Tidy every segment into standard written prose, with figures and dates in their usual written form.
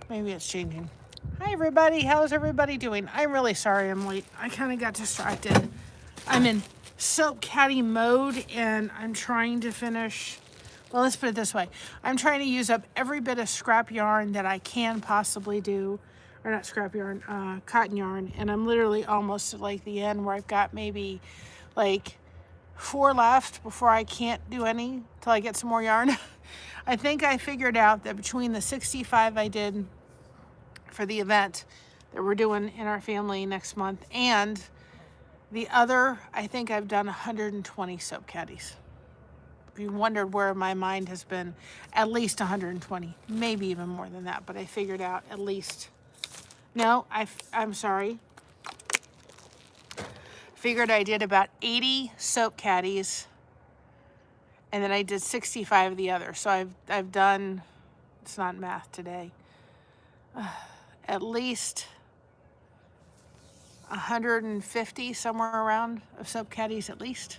Maybe it's changing. Hi everybody, how's everybody doing? I'm really sorry I'm late. I kind of got distracted. I'm in soap caddy mode and I'm trying to finish, well, let's put it this way. I'm trying to use up every bit of scrap yarn that I can possibly do, or not scrap yarn, cotton yarn. And I'm literally almost at like the end where I've got maybe like 4 left before I can't do any till I get some more yarn. I think I figured out that between the 65 I did for the event that we're doing in our family next month and the other, I think I've done 120 soap caddies. If you wondered where my mind has been, at least 120, maybe even more than that, but I figured out at least. No, I'm sorry. Figured I did about 80 soap caddies and then I did 65 of the other. So I've done, it's not math today, at least 150 somewhere around of soap caddies at least.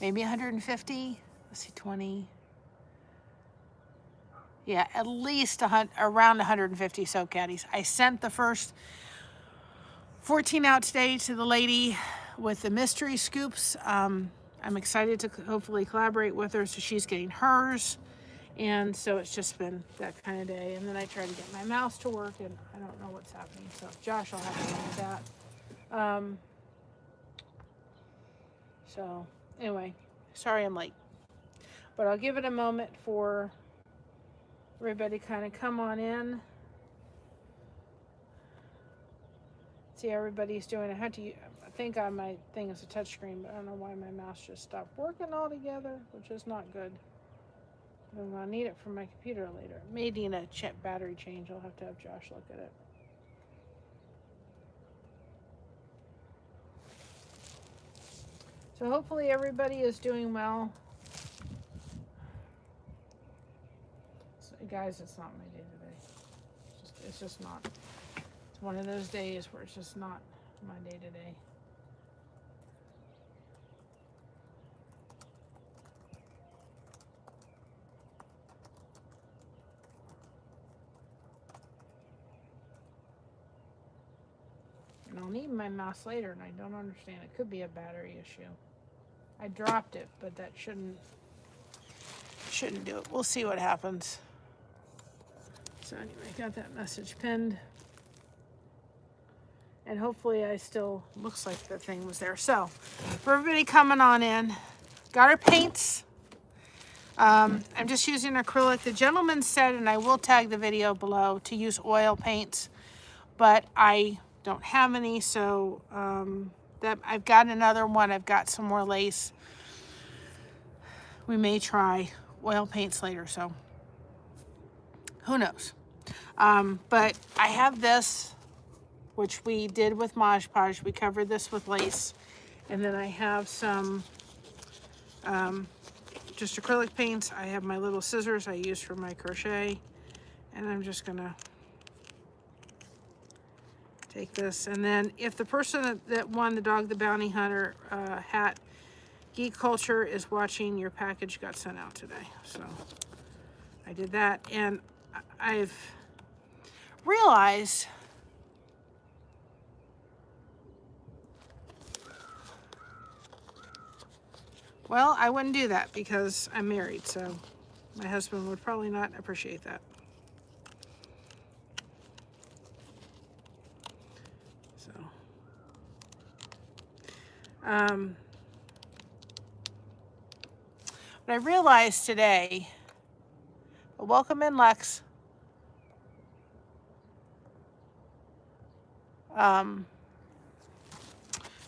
Maybe 150. Let's see, 20. Yeah, at least around 150 soap caddies. I sent the first 14 out today to the lady with the mystery scoops. I'm excited to hopefully collaborate with her, so she's getting hers. And so it's just been that kind of day. And then I try to get my mouse to work, and I don't know what's happening. So Josh will have to do that. So anyway, sorry I'm late. But I'll give it a moment for everybody to kind of come on in. See how everybody's doing. I think on my thing is a touchscreen, but I don't know why my mouse just stopped working altogether, which is not good. I'm going to need it for my computer later. It may need a battery change. I'll have to have Josh look at it. So hopefully everybody is doing well. So, guys, it's not my day today. It's just not. It's one of those days where it's just not my day today. And I'll need my mouse later, and I don't understand. It could be a battery issue. I dropped it, but that shouldn't do it. We'll see what happens. So anyway, got that message pinned. And hopefully looks like the thing was there. So, for everybody coming on in, got our paints. I'm just using acrylic. The gentleman said, and I will tag the video below, to use oil paints, but I don't have any, so that I've got another one. I've got some more lace. We may try oil paints later, so who knows. But I have this, which we did with Mod Podge. We covered this with lace. And then I have some just acrylic paints. I have my little scissors I use for my crochet. And I'm just gonna take this. And then if the person that won the Dog the Bounty Hunter hat, Geek Culture, is watching, your package got sent out today. So I did that. And I've realized well, I wouldn't do that because I'm married, so my husband would probably not appreciate that. So, but I realized today, welcome in, Lex.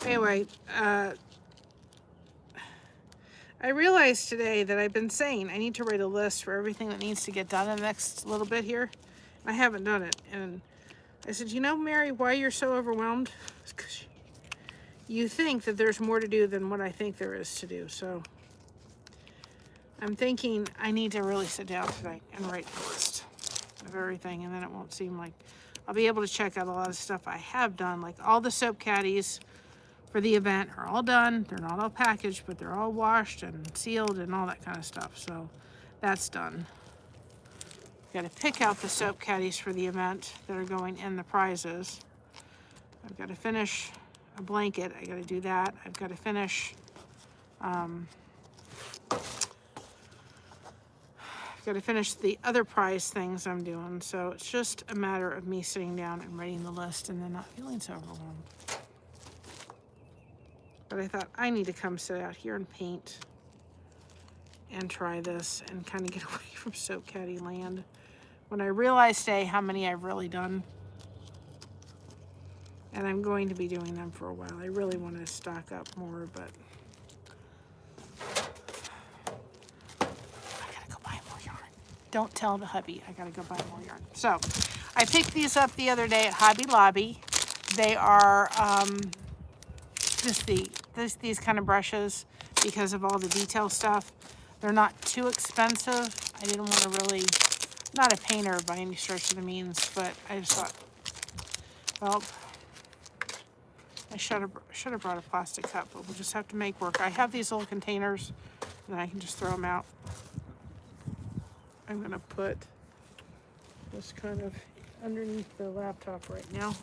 Anyway, I realized today that I've been saying I need to write a list for everything that needs to get done in the next little bit here. I haven't done it. And I said, you know, Mary, why you're so overwhelmed? It's because you think that there's more to do than what I think there is to do. So I'm thinking I need to really sit down tonight and write a list of everything. And then it won't seem like I'll be able to check out a lot of stuff I have done, like all the soap caddies for the event are all done. They're not all packaged, but they're all washed and sealed and all that kind of stuff. So that's done. Got to pick out the soap caddies for the event that are going in the prizes. I've got to finish a blanket. I got to do that. I've got to finish. I've got to finish the other prize things I'm doing. So it's just a matter of me sitting down and writing the list and then not feeling so overwhelmed. But I thought I need to come sit out here and paint and try this and kind of get away from soap caddy land. When I realized today how many I've really done, and I'm going to be doing them for a while. I really want to stock up more, but I gotta go buy more yarn. Don't tell the hubby I gotta go buy more yarn. So I picked these up the other day at Hobby Lobby. They are just these kind of brushes because of all the detail stuff. They're not too expensive. I didn't want to really, not a painter by any stretch of the means, but I just thought, well, I should have brought a plastic cup, but we'll just have to make work. I have these little containers and I can just throw them out. I'm gonna put this kind of underneath the laptop right now.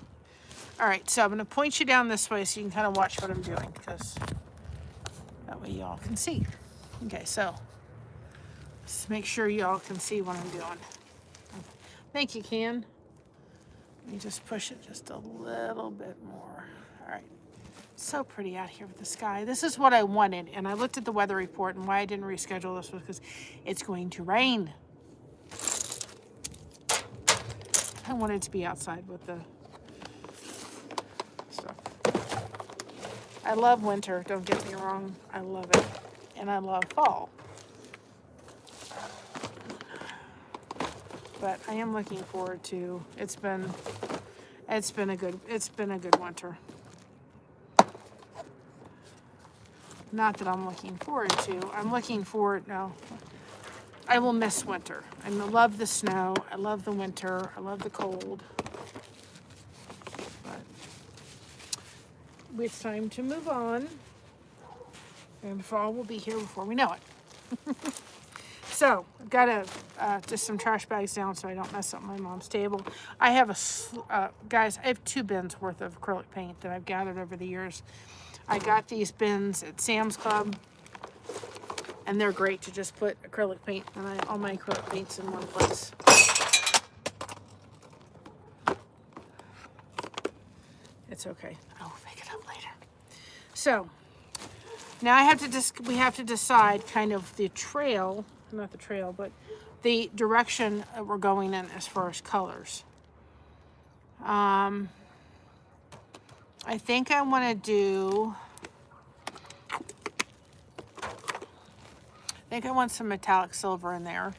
All right, so I'm gonna point you down this way so you can kind of watch what I'm doing, because that way y'all can see. Okay, so just make sure y'all can see what I'm doing. I think you can. Let me just push it just a little bit more. All right, so pretty out here with the sky. This is what I wanted, and I looked at the weather report, and why I didn't reschedule this was because it's going to rain. I wanted to be outside with the stuff. I love winter, don't get me wrong. I love it, and I love fall. But I am looking forward to, it's been a good winter. Not that I'm looking forward to. I'm looking forward, no. I will miss winter. I love the snow. I love the winter. I love the cold. But it's time to move on. And fall will be here before we know it. So, I've got just some trash bags down so I don't mess up my mom's table. I have guys, I have 2 bins worth of acrylic paint that I've gathered over the years. I got these bins at Sam's Club, and they're great to just put acrylic paint, and all my acrylic paint's in one place. It's okay. I'll pick it up later. So, now we have to decide kind of the trail, not the trail, but the direction that we're going in as far as colors. I think I want to do, I want some metallic silver in there.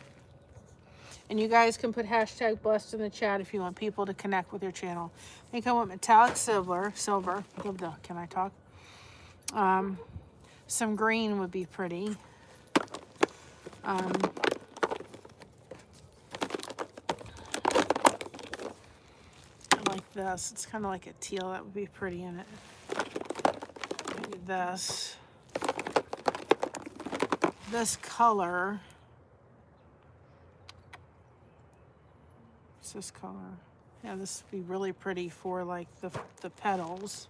And you guys can put hashtag blessed in the chat if you want people to connect with your channel. I think I want metallic silver. Can I talk? Some green would be pretty. Like this. It's kind of like a teal. That would be pretty in it. Maybe this. This color. What's this color? Yeah, this would be really pretty for like the petals.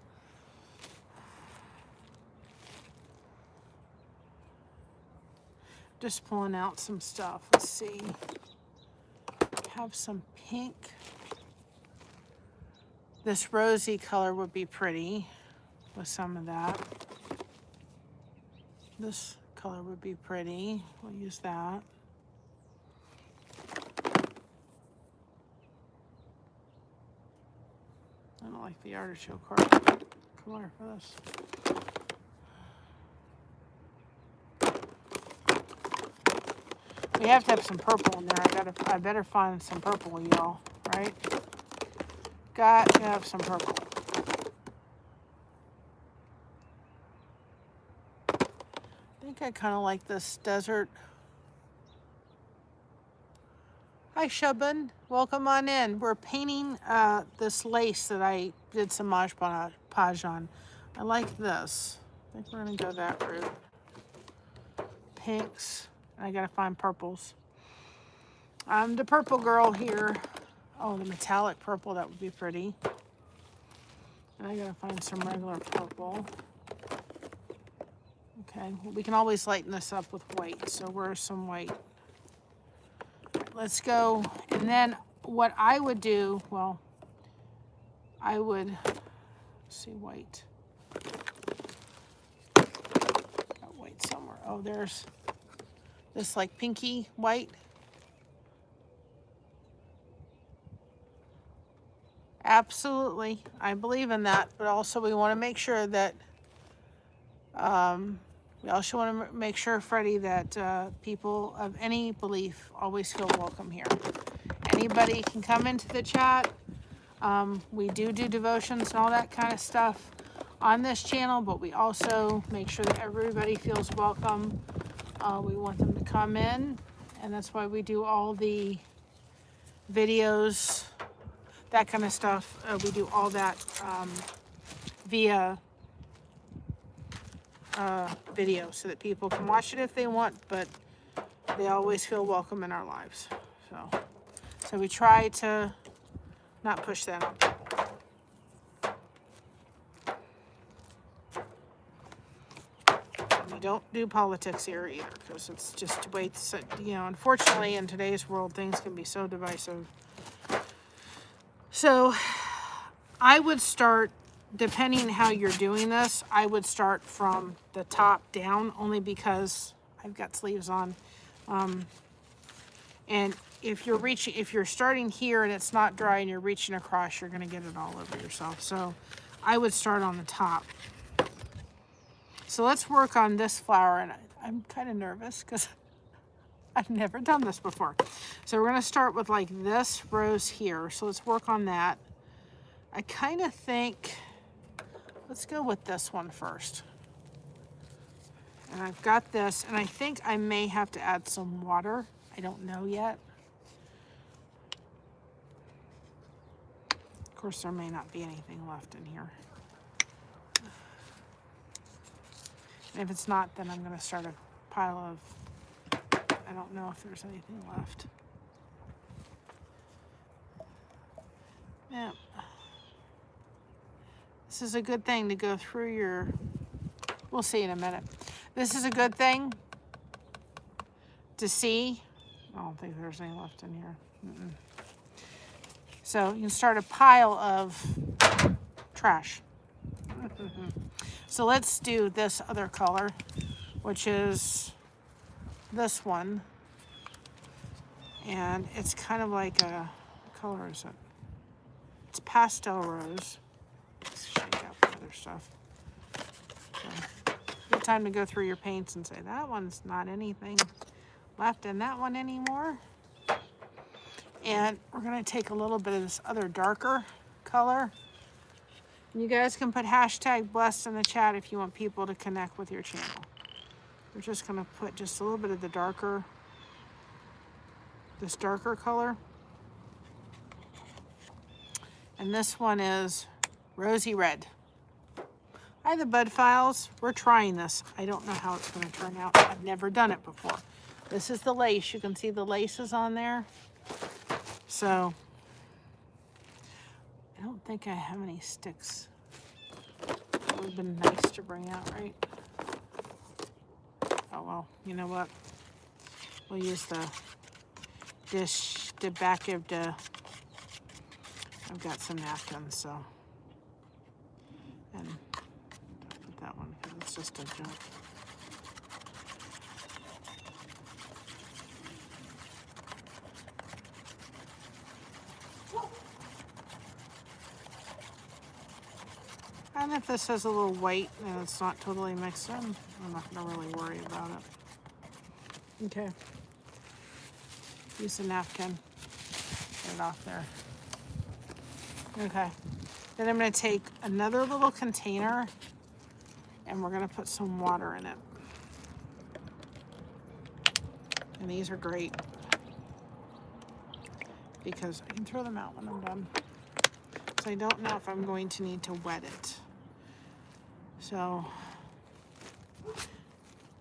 Just pulling out some stuff. Let's see. Have some pink. This rosy color would be pretty with some of that. This color would be pretty. We'll use that. I don't like the artichoke color for this. We have to have some purple in there. I better find some purple, y'all, right? Got to have some purple. I think I kind of like this desert. Hi, Shubin. Welcome on in. We're painting this lace that I did some Mod Podge on. I like this. I think we're going to go that route. Pinks. I got to find purples. I'm the purple girl here. Oh, the metallic purple, that would be pretty. And I gotta find some regular purple. Okay, well, we can always lighten this up with white. So where's some white? Let's go. And then what I would do, well, I would see white. Got white somewhere. Oh, there's this like pinky white. Absolutely, I believe in that. But also we want to make sure that, we also want to make sure, Freddie, that people of any belief always feel welcome here. Anybody can come into the chat. We do devotions and all that kind of stuff on this channel, but we also make sure that everybody feels welcome. We want them to come in, and that's why we do all the videos, that kind of stuff. We do all that via video so that people can watch it if they want, but they always feel welcome in our lives. So we try to not push that on people. We don't do politics here either, because it's just waits. You know, unfortunately, in today's world, things can be so divisive. So I would start, depending how you're doing this, I would start from the top down, only because I've got sleeves on. And if you're starting here and it's not dry and you're reaching across, you're going to get it all over yourself. So I would start on the top. So let's work on this flower, and I'm kind of nervous because I've never done this before. So we're going to start with like this rose here. So let's work on that. I kind of think, let's go with this one first. And I've got this, and I think I may have to add some water. I don't know yet. Of course, there may not be anything left in here. And if it's not, then I'm going to start a pile of, I don't know if there's anything left. Yeah. This is a good thing to go through your, we'll see in a minute. This is a good thing to see. I don't think there's any left in here. So you can start a pile of trash. So let's do this other color, which is this one. And it's kind of like a, what color is it? It's pastel rose. Let's shake out the other stuff. So, good time to go through your paints and say, that one's not anything left in that one anymore. And we're going to take a little bit of this other darker color. You guys can put hashtag blessed in the chat if you want people to connect with your channel. We're just going to put just a little bit of the darker, this darker color. And this one is rosy red. Hi, the bud files. We're trying this. I don't know how it's going to turn out. I've never done it before. This is the lace. You can see the laces on there. So I don't think I have any sticks. It would have been nice to bring out, right? Oh well, you know what? We'll use the back of the, I've got some napkins, so, and put that one because it's just a junk. And if this has a little white and it's not totally mixed in, I'm not going to really worry about it. Okay. Use a napkin. Get it off there. Okay. Then I'm going to take another little container and we're going to put some water in it. And these are great because I can throw them out when I'm done. So I don't know if I'm going to need to wet it. So,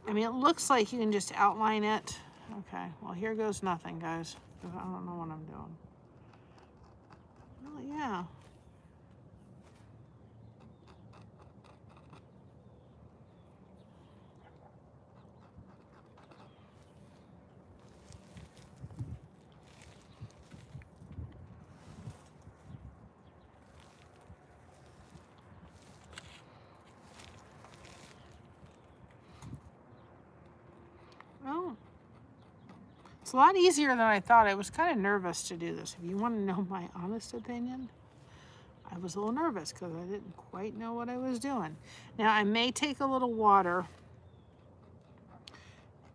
I mean, it looks like you can just outline it. Okay, well, here goes nothing, guys. because I don't know what I'm doing. Well, yeah. Oh. It's a lot easier than I thought. I was kind of nervous to do this. If you want to know my honest opinion, I was a little nervous because I didn't quite know what I was doing. Now, I may take a little water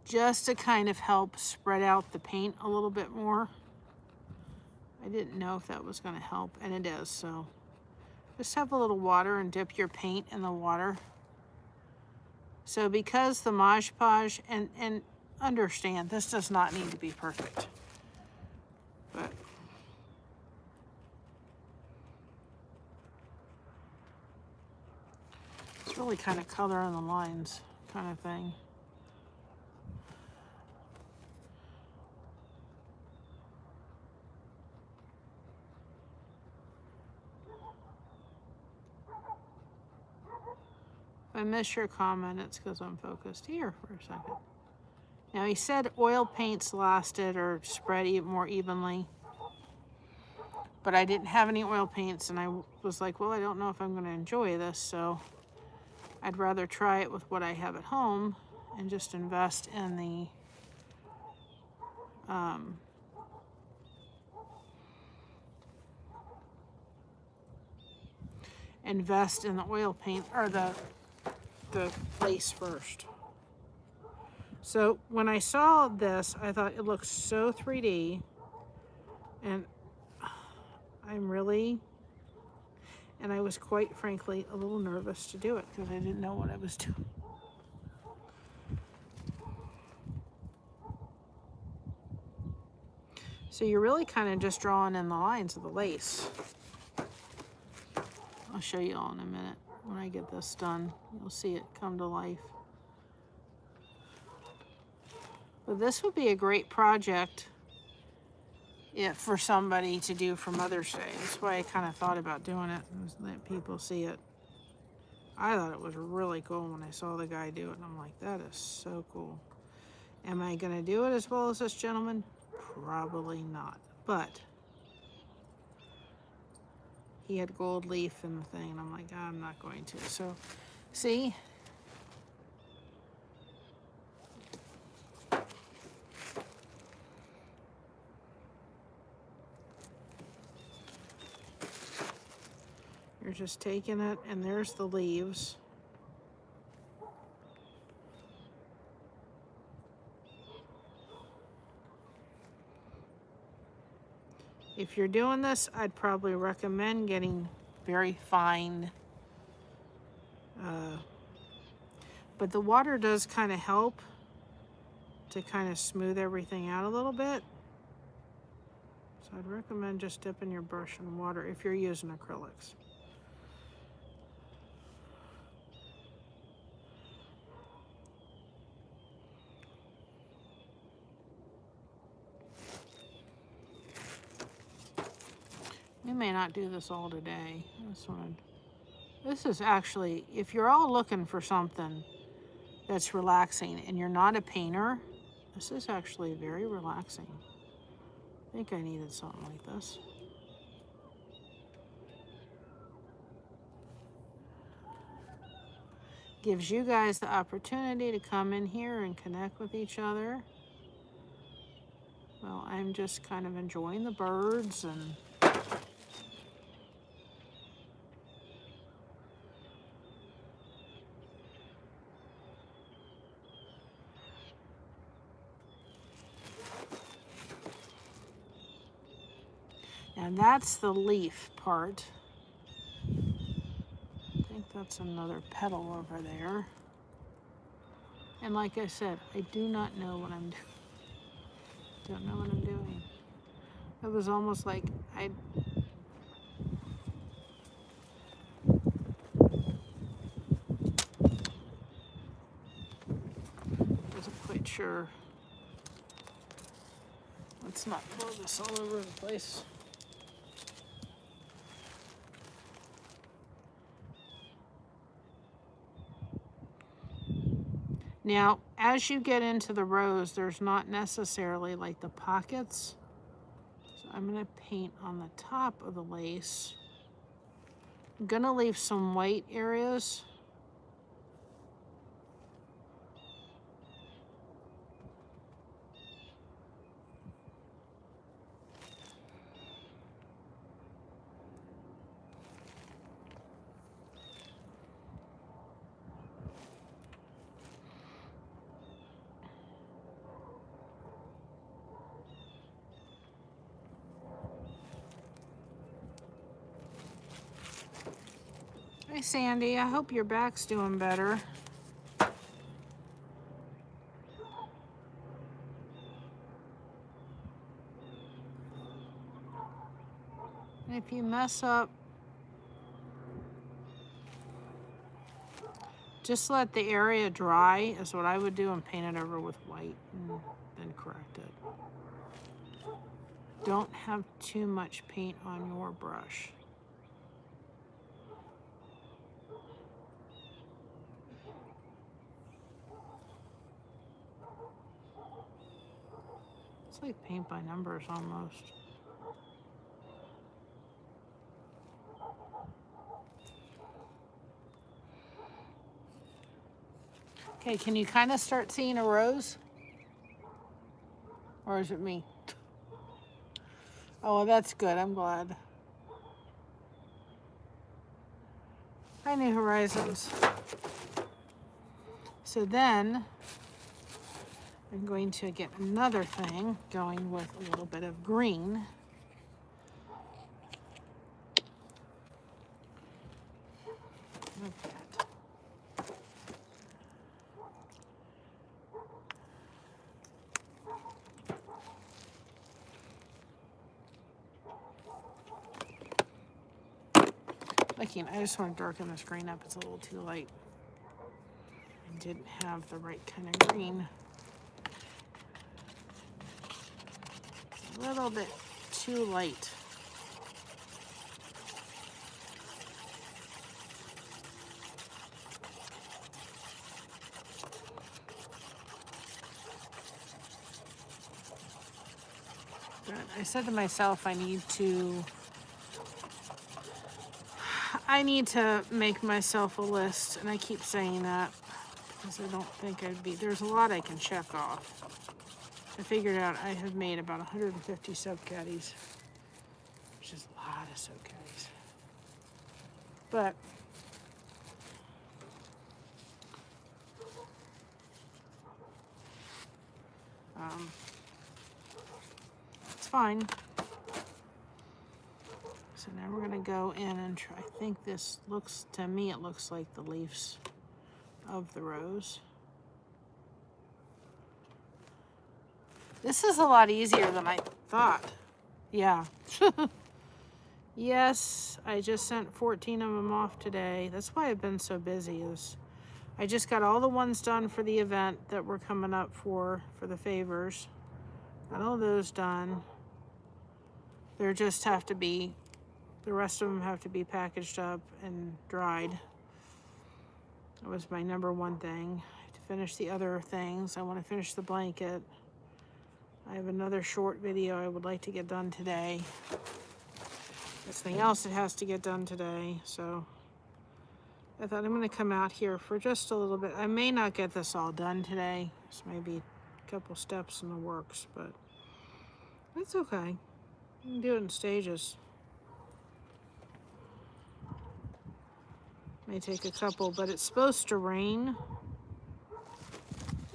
just to kind of help spread out the paint a little bit more. I didn't know if that was going to help, and it is. So just have a little water and dip your paint in the water. So because the Mod Podge, and understand, this does not need to be perfect. But it's really kind of color in the lines kind of thing. If I miss your comment, it's because I'm focused here for a second. Now, he said oil paints lasted or spread more evenly, but I didn't have any oil paints, and I was like, well, I don't know if I'm going to enjoy this, so I'd rather try it with what I have at home and just invest in the oil paint, or the lace first. So when I saw this, I thought it looks so 3D, and I was quite frankly a little nervous to do it because I didn't know what I was doing. So you're really kind of just drawing in the lines of the lace. I'll show you all in a minute. When I get this done, you'll see it come to life. But this would be a great project for somebody to do for Mother's Day. That's why I kind of thought about doing it, and let people see it. I thought it was really cool when I saw the guy do it, and I'm like, that is so cool. Am I going to do it as well as this gentleman? Probably not. But he had gold leaf in the thing, and I'm like, I'm not going to. So, see? You're just taking it, and there's the leaves. If you're doing this, I'd probably recommend getting very fine. But the water does kind of help to kind of smooth everything out a little bit. So I'd recommend just dipping your brush in water if you're using acrylics. We may not do this all today. This is actually, if you're all looking for something that's relaxing and you're not a painter, this is actually very relaxing. I think I needed something like this. Gives you guys the opportunity to come in here and connect with each other. Well, I'm just kind of enjoying the birds and and that's the leaf part. I think that's another petal over there. And like I said, I do not know what I'm doing. Don't know what I'm doing. It was almost like I wasn't quite sure what let's not blow this all over the place. Now, as you get into the rows, there's not necessarily like the pockets. So I'm going to paint on the top of the lace. I'm going to leave some white areas. Hi, Sandy. I hope your back's doing better. And if you mess up, just let the area dry is what I would do, and paint it over with white and then correct it. Don't have too much paint on your brush. It's like paint by numbers almost. Okay, can you kind of start seeing a rose? Or is it me? Oh, well, that's good. I'm glad. Hi, New Horizons. So then I'm going to get another thing going with a little bit of green. Like that. I just want to darken this green up. It's a little too light. I didn't have the right kind of green. A little bit too light. But I said to myself, I need to make myself a list, and I keep saying that because I don't think there's a lot I can check off. I figured out I have made about 150 soap caddies, which is a lot of soap caddies. But it's fine. So now we're gonna go in and try. I think this looks, to me, it looks like the leaves of the rose. This is a lot easier than I thought. Yeah. Yes, I just sent 14 of them off today. That's why I've been so busy. I just got all the ones done for the event that we're coming up for the favors. Got all those done. There just have to be, the rest of them have to be packaged up and dried. That was my number one thing. To finish the other things, I want to finish the blanket. I have another short video I would like to get done today. There's something else that has to get done today, so I thought I'm going to come out here for just a little bit. I may not get this all done today. There's maybe a couple steps in the works, but it's okay. You can do it in stages. May take a couple, but it's supposed to rain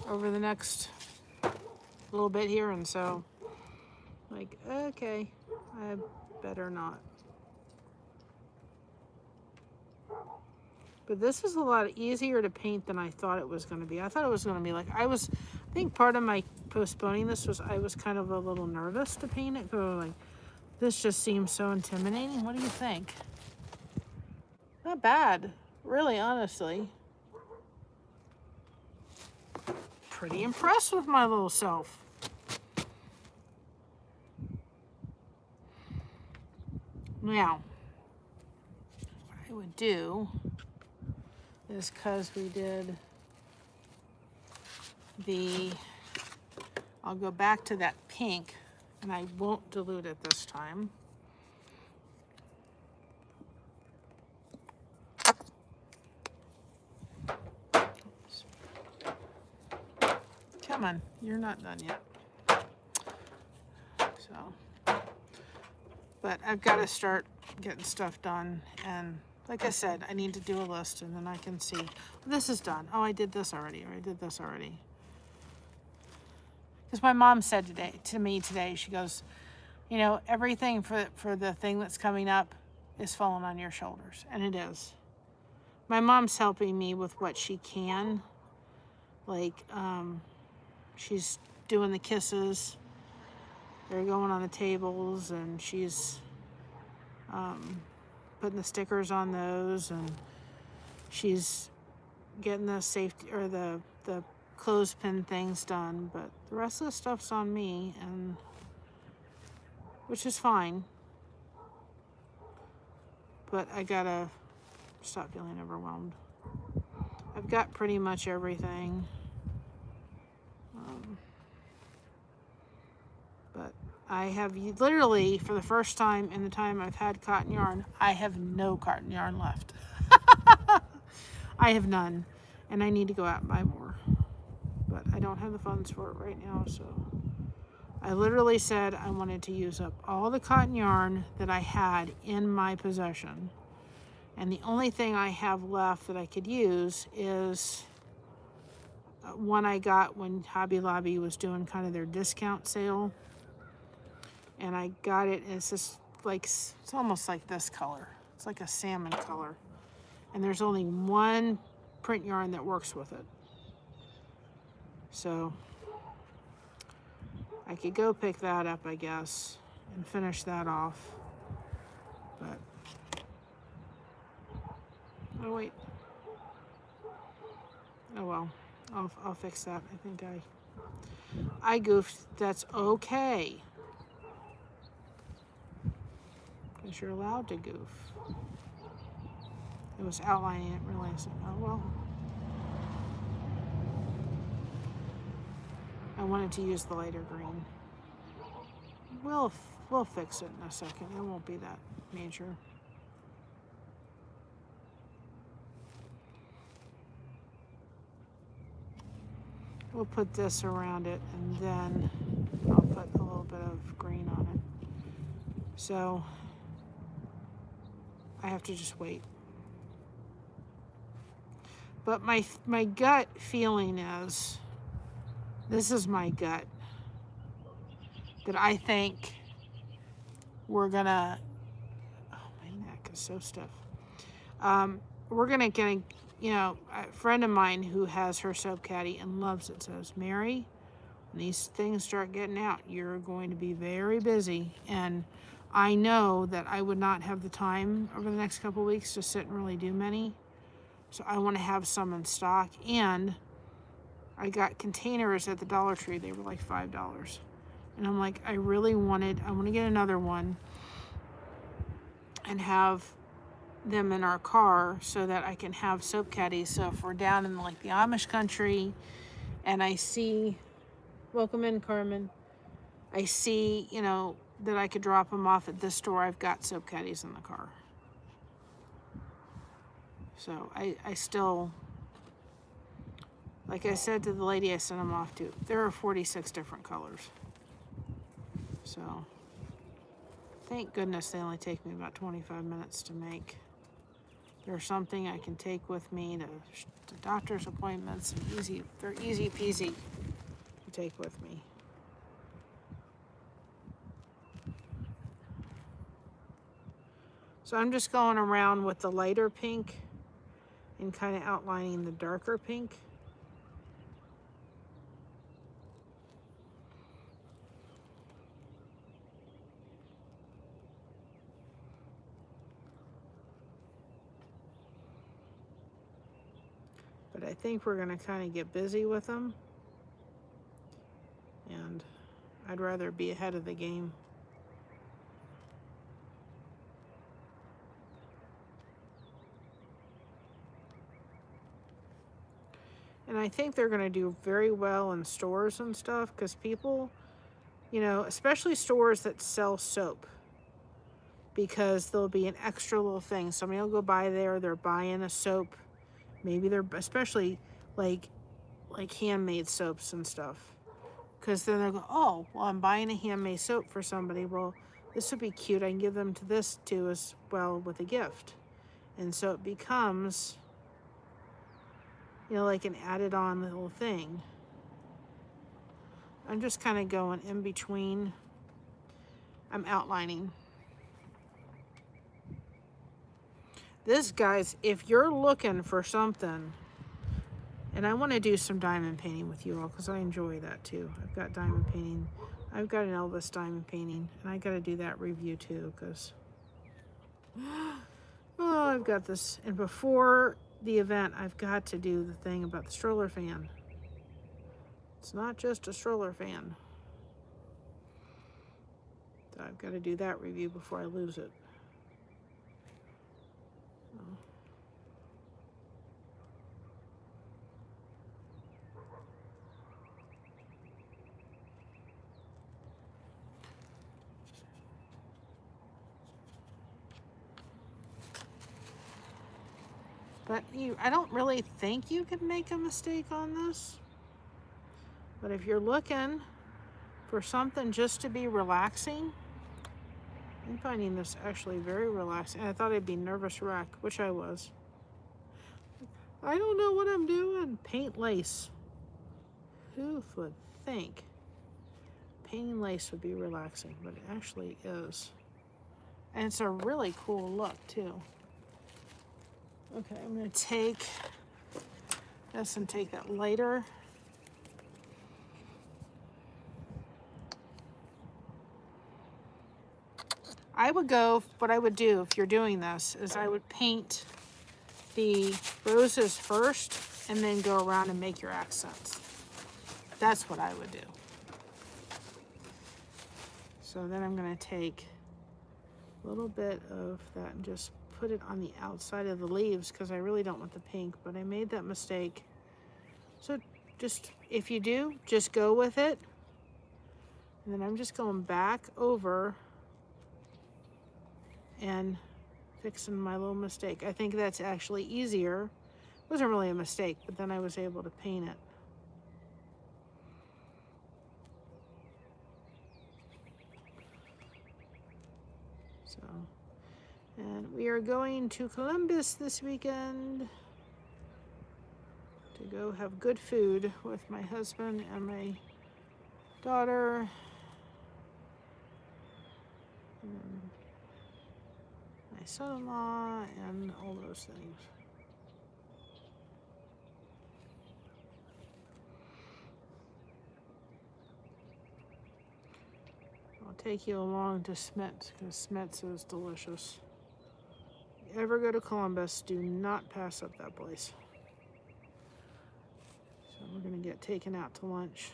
over the next little bit here, and so like, okay, I better not. But this is a lot easier to paint than I thought it was going to be. I thought it was going to be like, I think part of my postponing this was I was kind of a little nervous to paint it, because like, this just seems so intimidating. What do you think? Not bad, really, honestly. Pretty impressed with my little self. Now, what I would do is, because we did I'll go back to that pink, and I won't dilute it this time. Oops. Come on, you're not done yet. So, but I've got to start getting stuff done, and like I said, I need to do a list, and then I can see, this is done. Oh, I did this already, or I did this already. Because my mom said to me today, she goes, you know, everything for the thing that's coming up is falling on your shoulders, and it is. My mom's helping me with what she can, like she's doing the kisses. They're going on the tables, and she's putting the stickers on those, and she's getting the safety or the clothespin things done. But the rest of the stuff's on me, and which is fine. But I gotta stop feeling overwhelmed. I've got pretty much everything. But I have literally, for the first time in the time I've had cotton yarn, I have no cotton yarn left. I have none, and I need to go out and buy more. But I don't have the funds for it right now, so I literally said I wanted to use up all the cotton yarn that I had in my possession. And the only thing I have left that I could use is one I got when Hobby Lobby was doing kind of their discount sale. And I got it, and it's just like, it's almost like this color. It's like a salmon color. And there's only one print yarn that works with it. So I could go pick that up, I guess, and finish that off. But, oh wait. Oh well, I'll fix that. I think I goofed. That's okay. Because you're allowed to goof. It was outlining it, realizing, oh well. I wanted to use the lighter green. We'll fix it in a second. It won't be that major. We'll put this around it, and then I'll put a little bit of green on it. So I have to just wait. But my gut feeling is, this is my gut, that I think we're gonna, oh, my neck is so stiff. We're gonna get, you know, a friend of mine who has her soap caddy and loves it says, Mary, when these things start getting out, you're going to be very busy. And I know that I would not have the time over the next couple of weeks to sit and really do many. So I want to have some in stock. And I got containers at the Dollar Tree. They were like $5. And I'm like, I want to get another one and have them in our car so that I can have soap caddies. So if we're down in like the Amish country and I see, welcome in, Carmen. I see, you know, that I could drop them off at this store. I've got soap caddies in the car. So I still, like I said to the lady I sent them off to, there are 46 different colors. So thank goodness they only take me about 25 minutes to make. They're something I can take with me to doctor's appointments. And they're easy peasy to take with me. So I'm just going around with the lighter pink and kind of outlining the darker pink. But I think we're going to kind of get busy with them. And I'd rather be ahead of the game. And I think they're going to do very well in stores and stuff because people, you know, especially stores that sell soap, because there'll be an extra little thing. Somebody will go by there, they're buying a soap. Maybe they're, especially like handmade soaps and stuff. Because then they'll go, oh, well, I'm buying a handmade soap for somebody. Well, this would be cute. I can give them to this too as well with a gift. And so it becomes, you know, like an added on little thing. I'm just kind of going in between. I'm outlining. This, guys, if you're looking for something, and I want to do some diamond painting with you all because I enjoy that too. I've got diamond painting. I've got an Elvis diamond painting, and I got to do that review too because, oh, I've got this. And before the event, I've got to do the thing about the stroller fan. It's not just a stroller fan. So I've got to do that review before I lose it. But I don't really think you can make a mistake on this. But if you're looking for something just to be relaxing, I'm finding this actually very relaxing. I thought I'd be nervous wreck, which I was. I don't know what I'm doing. Paint lace. Who would think painting lace would be relaxing? But it actually is. And it's a really cool look too. Okay, I'm going to take this and take that lighter. What I would do if you're doing this is I would paint the roses first and then go around and make your accents. That's what I would do. So then I'm going to take a little bit of that and just put it on the outside of the leaves because I really don't want the pink, but I made that mistake. So just, if you do, just go with it. And then I'm just going back over and fixing my little mistake. I think that's actually easier. It wasn't really a mistake, but then I was able to paint it. So, and we are going to Columbus this weekend to go have good food with my husband and my daughter. And my son-in-law and all those things. I'll take you along to Smith's because Smith's is delicious. If you ever go to Columbus, do not pass up that place. So we're going to get taken out to lunch.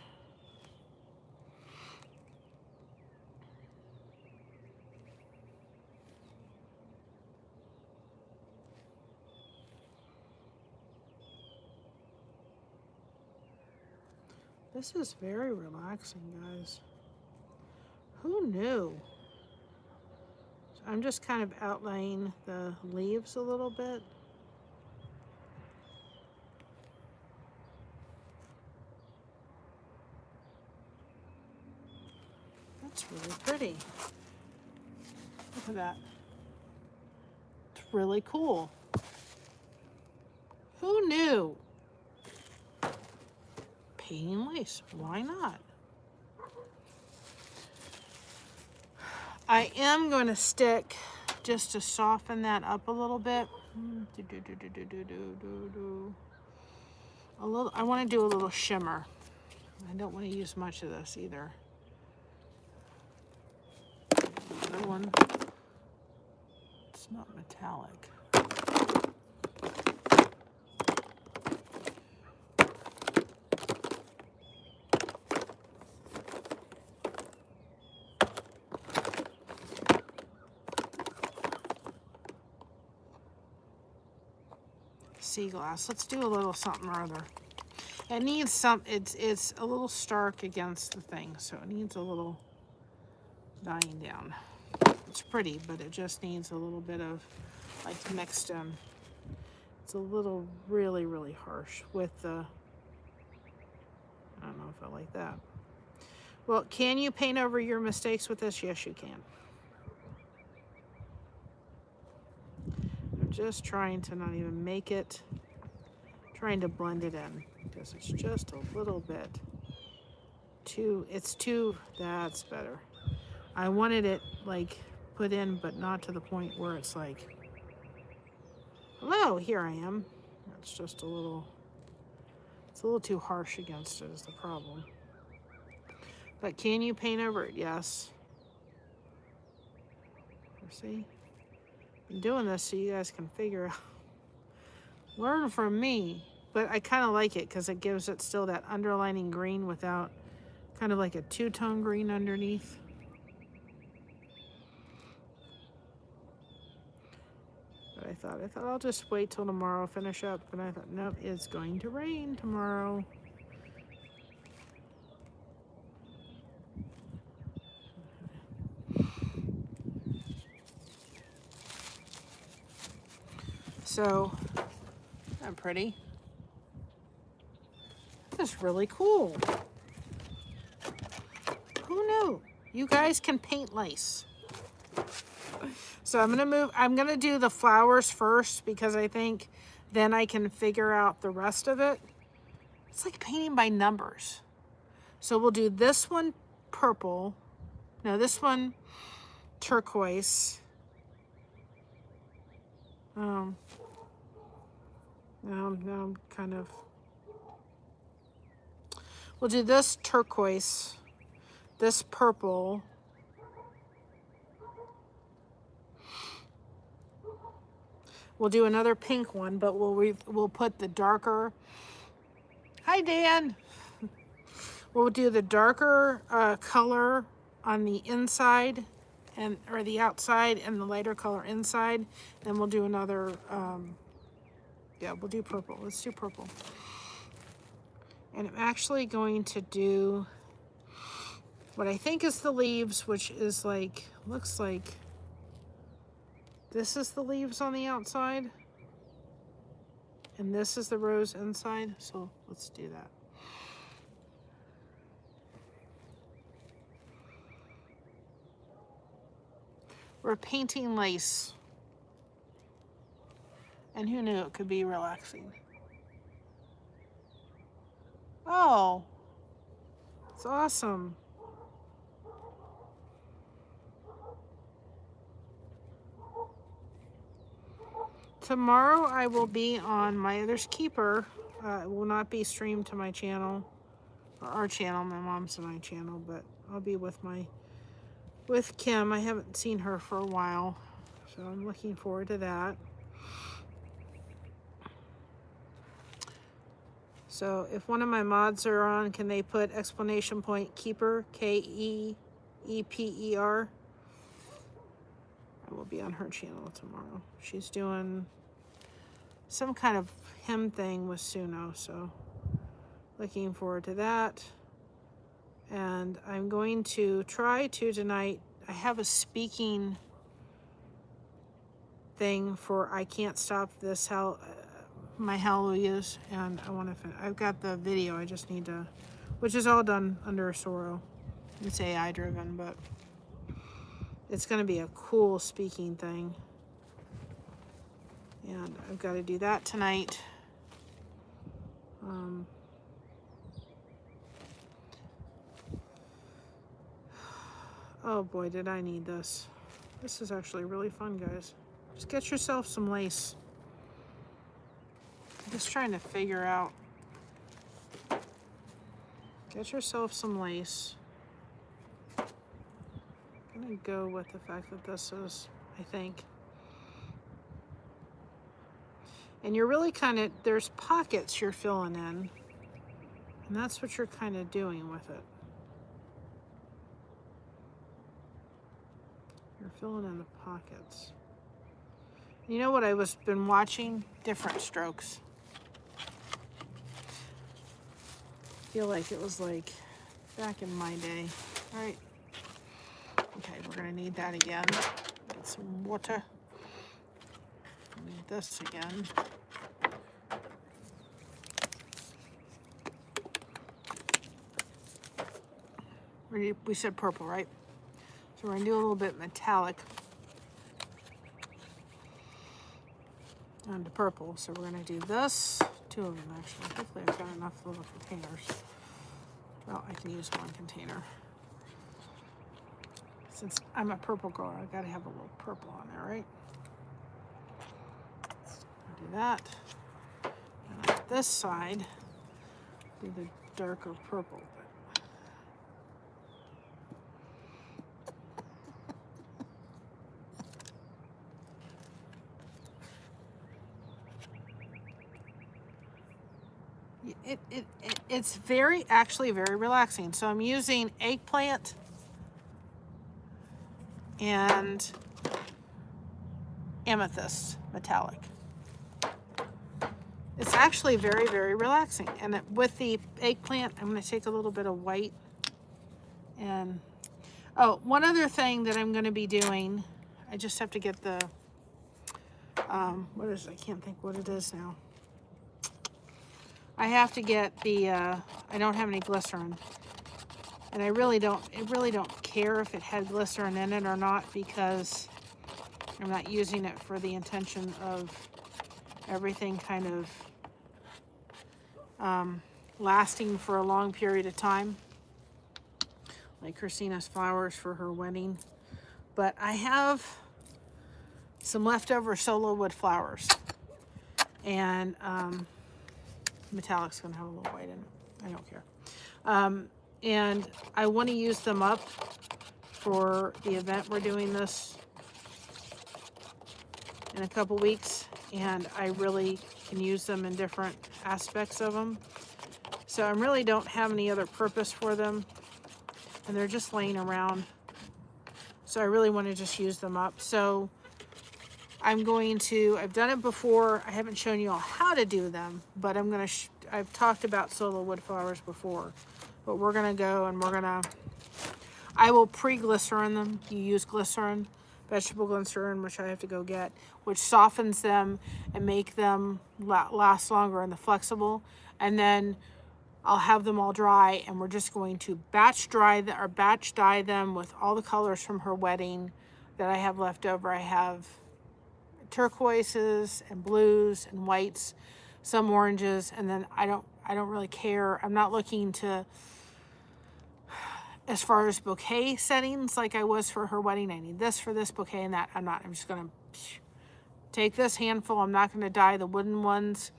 This is very relaxing, guys. Who knew? So I'm just kind of outlining the leaves a little bit. That's really pretty. Look at that. It's really cool. Who knew? Painting lace, why not? I am going to stick just to soften that up a little bit. I want to do a little shimmer. I don't want to use much of this either. Another one. It's not metallic. Sea glass. Let's do a little something or other. It needs some, it's a little stark against the thing, so it needs a little dying down. It's pretty, but it just needs a little bit of like mixed in. It's a little really harsh with the, I don't know if I like that. Well, can you paint over your mistakes with this? Yes, you can. I'm just trying to not even make it, trying to blend it in because it's just a little bit too, that's better. I wanted it like put in, but not to the point where it's like, hello, here I am. It's just a little too harsh against it is the problem. But can you paint over it? Yes. See? I'm doing this so you guys can figure out, learn from me. But I kind of like it because it gives it still that underlining green without kind of like a two-tone green underneath. But I thought I'll just wait till tomorrow, finish up. And I thought, nope, it's going to rain tomorrow. So, I'm pretty. That's really cool. Who knew? You guys can paint lace. So I'm gonna do the flowers first because I think then I can figure out the rest of it. It's like painting by numbers. So we'll do this one purple. No, this one turquoise. Now I'm kind of, we'll do this turquoise, this purple, we'll do another pink one, but we'll put the darker, hi Dan, we'll do the darker color on the inside or the outside and the lighter color inside. Then we'll do another, yeah, we'll do purple. Let's do purple. And I'm actually going to do what I think is the leaves, which is like, looks like this is the leaves on the outside. And this is the rose inside. So let's do that. We're painting lace. And who knew it could be relaxing? Oh, it's awesome. Tomorrow I will be on My Other's Keeper. It will not be streamed to my channel, or our channel, my mom's and I channel, but I'll be with Kim. I haven't seen her for a while, so I'm looking forward to that. So if one of my mods are on, can they put exclamation point keeper, Keeper? I will be on her channel tomorrow. She's doing some kind of hem thing with Suno, so looking forward to that. And I'm going to try to tonight, I have a speaking thing for I Can't Stop This, my hallelujahs, and I want to I've got the video, I just need to, which is all done under Soro. It's AI driven, but it's going to be a cool speaking thing. And I've got to do that tonight. Oh boy, did I need this. This is actually really fun, guys. Just get yourself some lace. I'm just trying to figure out. Get yourself some lace. I'm gonna go with the fact that this is, I think. And you're really kind of, there's pockets you're filling in. And that's what you're kind of doing with it. You're filling in the pockets. You know what I been watching? Different strokes. feel like it was like back in my day, right? Okay, we're gonna need that again. Get some water. Need this again. We said purple, right? So we're gonna do a little bit metallic onto purple. So we're gonna do this, 2 of them actually. Hopefully I've got enough little containers. Well, I can use 1 container. Since I'm a purple girl, I gotta have a little purple on there, right? I'll do that. And on this side, do the darker purple. It's actually very relaxing. So I'm using eggplant and amethyst metallic. It's actually very, very relaxing. And with the eggplant, I'm going to take a little bit of white. And, oh, one other thing that I'm going to be doing, I just have to get the, what is it? I can't think what it is now. I have to get the, I don't have any glycerin. And I really don't care if it had glycerin in it or not, because I'm not using it for the intention of everything kind of lasting for a long period of time. Like Christina's flowers for her wedding. But I have some leftover solo wood flowers. And, metallic's gonna have a little white in it. I don't care. And I want to use them up for the event we're doing this in a couple weeks, and I really can use them in different aspects of them. So I really don't have any other purpose for them, and they're just laying around. So I really want to just use them up. So I'm going to, I've done it before. I haven't shown you all how to do them, but I'm going to, I've talked about solo wood flowers before, but we're going to go and we're going to, I will pre-glycerin them. You use glycerin, vegetable glycerin, which I have to go get, which softens them and make them last longer in the flexible. And then I'll have them all dry, and we're just going to batch dye them with all the colors from her wedding that I have left over. I have turquoises and blues and whites, some oranges, and then I don't really care. I'm not looking to, as far as bouquet settings like I was for her wedding. I need this for this bouquet and that. I'm just gonna take this handful. I'm not gonna dye the wooden ones,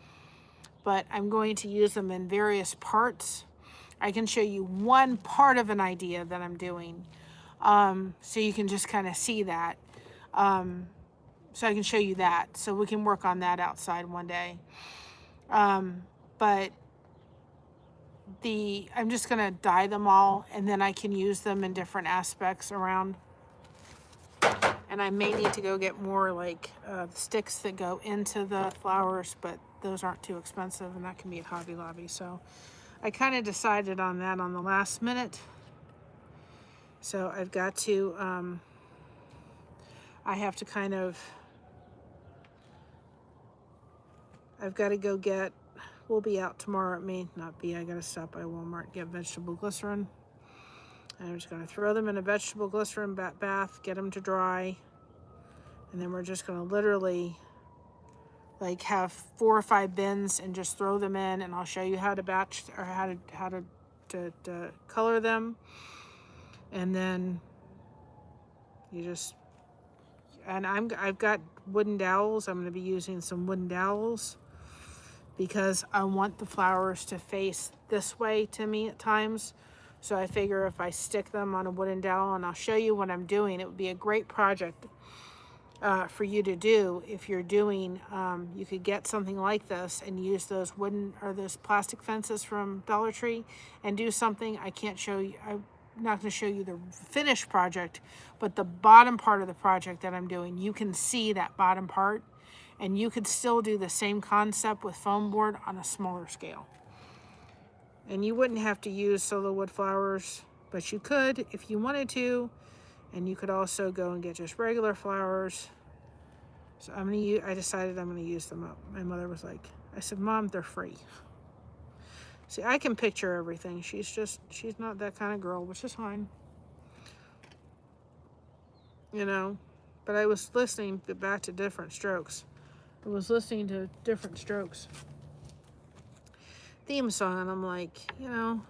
but I'm going to use them in various parts. I can show you one part of an idea that I'm doing, so you can just kind of see that. So I can show you that. So we can work on that outside one day. But I'm just gonna dye them all, and then I can use them in different aspects around. And I may need to go get more like sticks that go into the flowers, but those aren't too expensive, and that can be at Hobby Lobby. So I kind of decided on that on the last minute. So I've got to, I have to kind of, I've got to go get, we'll be out tomorrow. It may not be. I got to stop by Walmart and get vegetable glycerin. And I'm just going to throw them in a vegetable glycerin bath, get them to dry. And then we're just going to literally like have 4 or 5 bins and just throw them in, and I'll show you how to batch, or how to color them. And then you just, and I've got wooden dowels. I'm going to be using some wooden dowels because I want the flowers to face this way to me at times. So I figure if I stick them on a wooden dowel, and I'll show you what I'm doing, it would be a great project for you to do. If you're doing, you could get something like this and use those wooden or those plastic fences from Dollar Tree and do something. I can't show you, I'm not going to show you the finished project, but the bottom part of the project that I'm doing, you can see that bottom part, and you could still do the same concept with foam board on a smaller scale. And you wouldn't have to use solo wood flowers, but you could if you wanted to. And you could also go and get just regular flowers. So I decided I'm gonna use them up. My mother was like, I said, Mom, they're free. See, I can picture everything. She's not that kind of girl, which is fine. You know, but I was listening back to Different Strokes. I was listening to Different Strokes theme song, and I'm like, you know,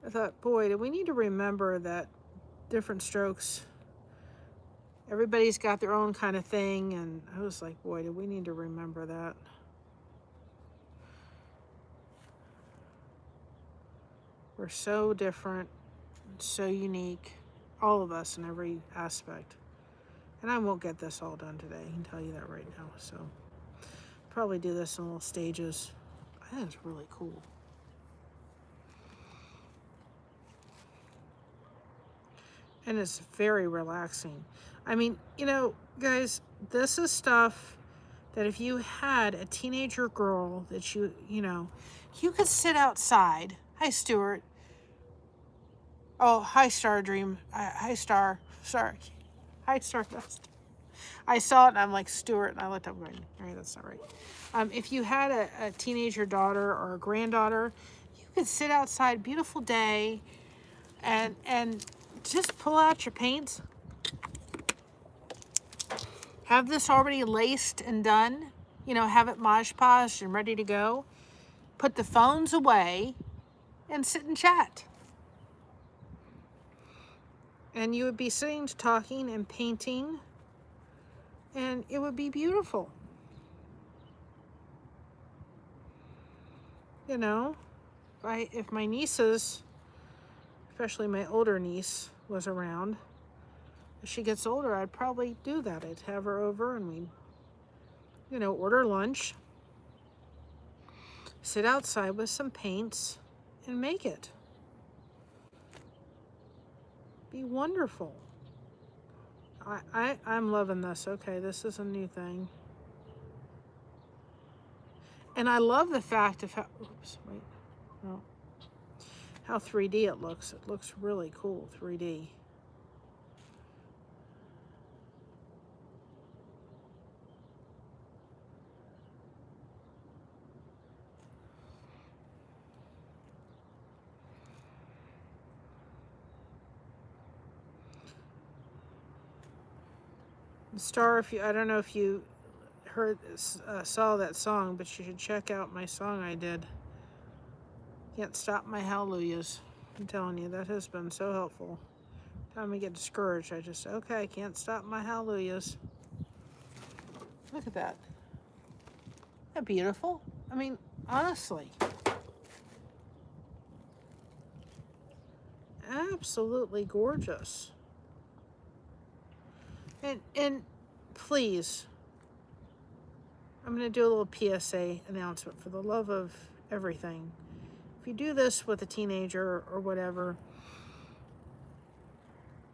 I thought, boy, do we need to remember that Different Strokes, everybody's got their own kind of thing, and I was like, boy, do we need to remember that. We're so different, so unique, all of us in every aspect. And I won't get this all done today, I can tell you that right now. So probably do this in little stages. I think it's really cool. And it's very relaxing. I mean, you know, guys, this is stuff that if you had a teenager girl that you know, you could sit outside. Hi, Stuart. Oh, hi, Star Dream. Hi, Star. Sorry. Hi, Stardust. I saw it and I'm like, Stuart, and I looked up going, all right, that's not right. If you had a teenager daughter or a granddaughter, you could sit outside, beautiful day, and just pull out your paints. Have this already laced and done. You know, have it Mod Podged and ready to go. Put the phones away and sit and chat. And you would be sitting, talking, and painting, and it would be beautiful. You know, if my nieces, especially my older niece, was around, as she gets older, I'd probably do that. I'd have her over and we'd, you know, order lunch, sit outside with some paints, and make it. Be wonderful. I'm loving this. Okay, this is a new thing. And I love the fact of how, oops, wait, no, how 3D it looks. It looks really cool, 3D. Star, I don't know if you saw that song, but you should check out my song I did. Can't Stop My Hallelujahs. I'm telling you, that has been so helpful. Time I get discouraged, I just say, okay, I can't stop my hallelujahs. Look at that. Isn't that beautiful? I mean, honestly. Absolutely gorgeous. And please, I'm going to do a little PSA announcement for the love of everything. If you do this with a teenager or whatever,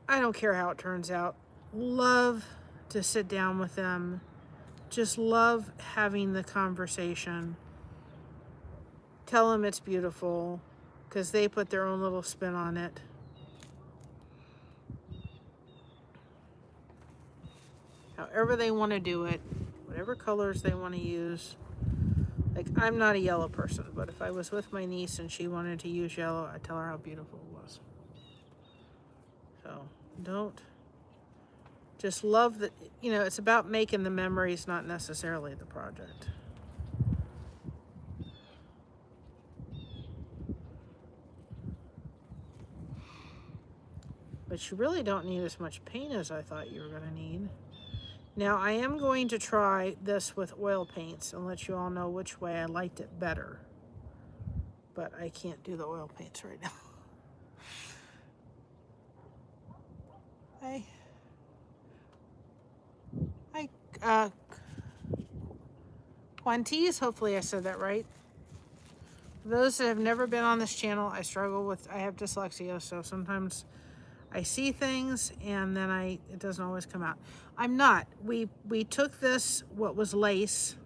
I don't care how it turns out. Love to sit down with them. Just love having the conversation. Tell them it's beautiful because they put their own little spin on it. However they want to do it, whatever colors they want to use. Like, I'm not a yellow person, but if I was with my niece and she wanted to use yellow, I'd tell her how beautiful it was. So, just love that, you know, it's about making the memories, not necessarily the project. But you really don't need as much paint as I thought you were going to need. Now, I am going to try this with oil paints and let you all know which way I liked it better. But I can't do the oil paints right now. Quantiz, hopefully I said that right. For those that have never been on this channel, I have dyslexia, so sometimes I see things and then it doesn't always come out. I'm not. We took this, what was lace,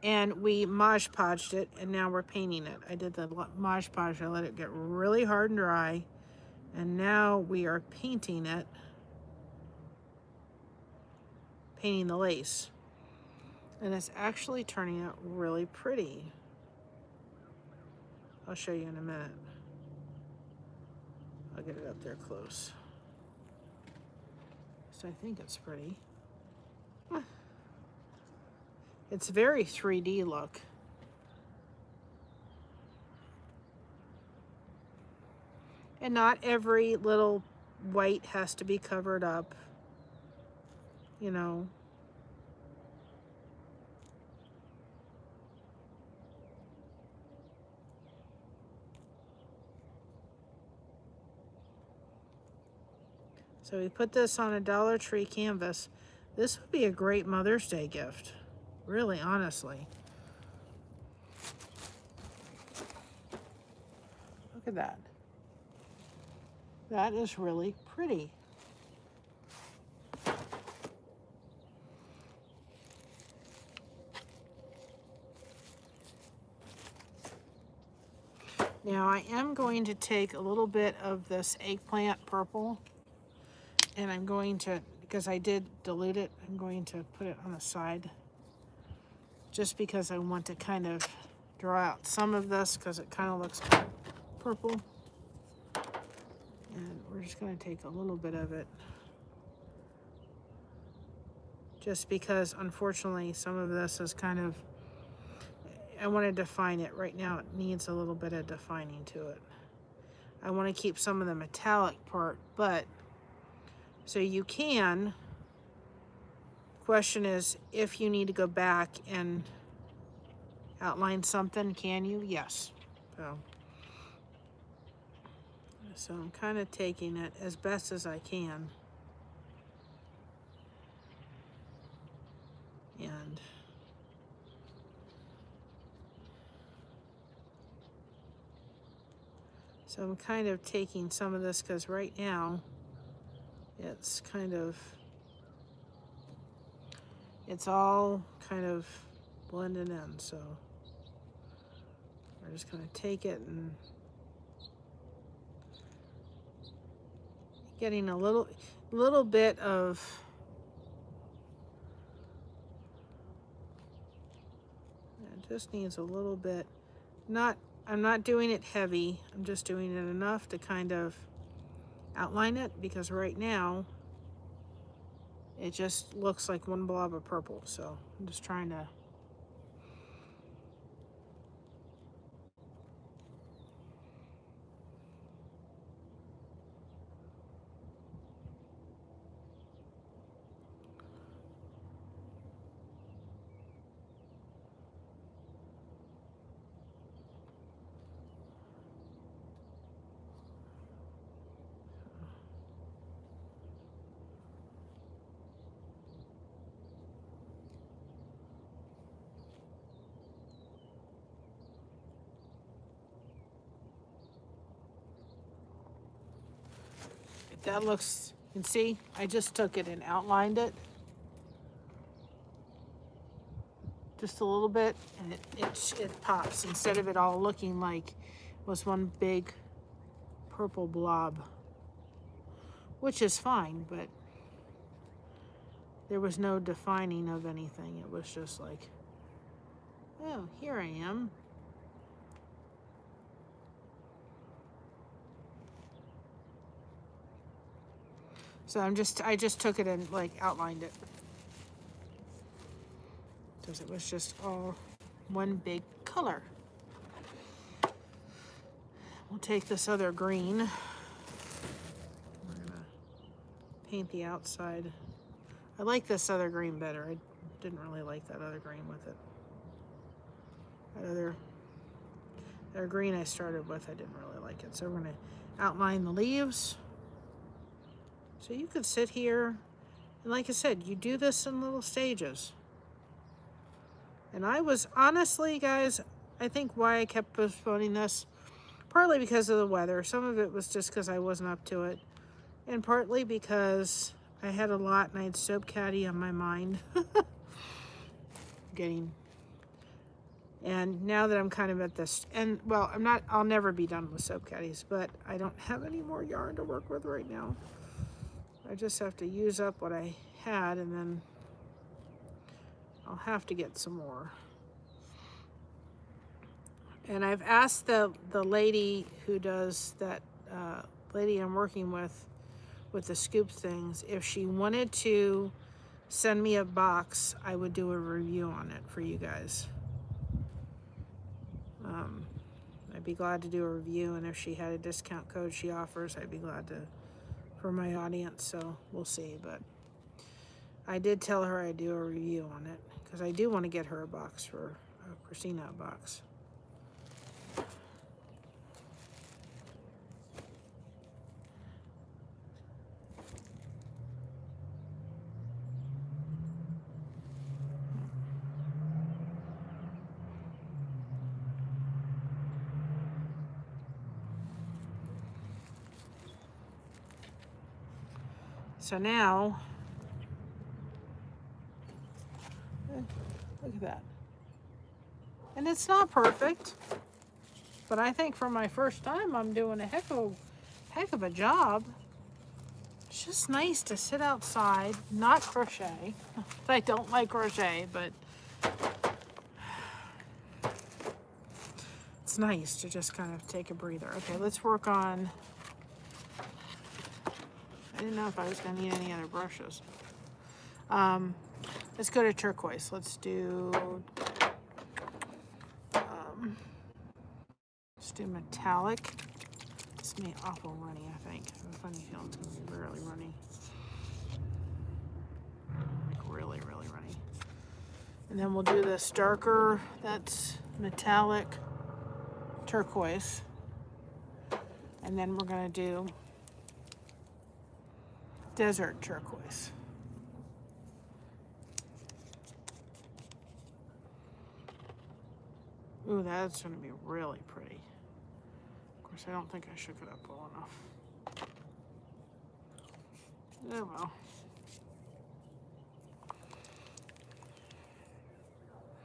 and we Mod Podged it, and now we're painting it. I did the Mod Podge, I let it get really hard and dry, and now we are painting it, painting the lace. And it's actually turning out really pretty. I'll show you in a minute. I'll get it up there close. So I think it's pretty. It's very 3D look. And not every little white has to be covered up, you know. So we put this on a Dollar Tree canvas. This would be a great Mother's Day gift, really, honestly. Look at that. That is really pretty. Now I am going to take a little bit of this eggplant purple, and I'm going to, because I did dilute it, I'm going to put it on the side just because I want to kind of draw out some of this because it kind of looks purple. And we're just going to take a little bit of it just because unfortunately some of this is kind of, I want to define it. Right now it needs a little bit of defining to it. I want to keep some of the metallic part, but so you can, question is if you need to go back and outline something, can you? Yes. So I'm kind of taking it as best as I can. And so I'm kind of taking some of this because right now it's kind of, it's all kind of blended in. So we're just going to take it and getting a little bit of, it just needs a little bit, I'm not doing it heavy, I'm just doing it enough to kind of outline it because right now it just looks like one blob of purple. So I'm just trying to that looks, you can see, I just took it and outlined it. Just a little bit, and it pops instead of it all looking like it was one big purple blob, which is fine, but there was no defining of anything. It was just like, oh, here I am. So I just took it and like outlined it. Because it was just all one big color. We'll take this other green. We're gonna paint the outside. I like this other green better. I didn't really like that other green with it. That other green I started with, I didn't really like it. So we're gonna outline the leaves. So you could sit here, and like I said, you do this in little stages. And I was, honestly, guys, I think why I kept postponing this, partly because of the weather. Some of it was just because I wasn't up to it. And partly because I had a lot and I had Soap Caddy on my mind. Getting And now that I'm kind of at this, and well, I'll never be done with soap caddies, but I don't have any more yarn to work with right now. I just have to use up what I had, and then I'll have to get some more. And I've asked the lady who does that, lady I'm working with the scoop things, if she wanted to send me a box, I would do a review on it for you guys. I'd be glad to do a review, and if she had a discount code she offers, I'd be glad to for my audience, so we'll see. But I did tell her I'd do a review on it, because I do want to get her a box for Christina a box. So now, look at that. And it's not perfect, but I think for my first time, I'm doing a heck of a job. It's just nice to sit outside, not crochet. I don't like crochet, but it's nice to just kind of take a breather. Okay, let's work on, I didn't know if I was gonna need any other brushes. Let's go to turquoise. Let's do metallic. It's gonna be awful runny, I think. I have a funny feeling it's gonna be really runny. Like really, really runny. And then we'll do this darker, that's metallic turquoise. And then we're gonna do desert turquoise. Ooh, that's gonna be really pretty. Of course, I don't think I shook it up well enough. Oh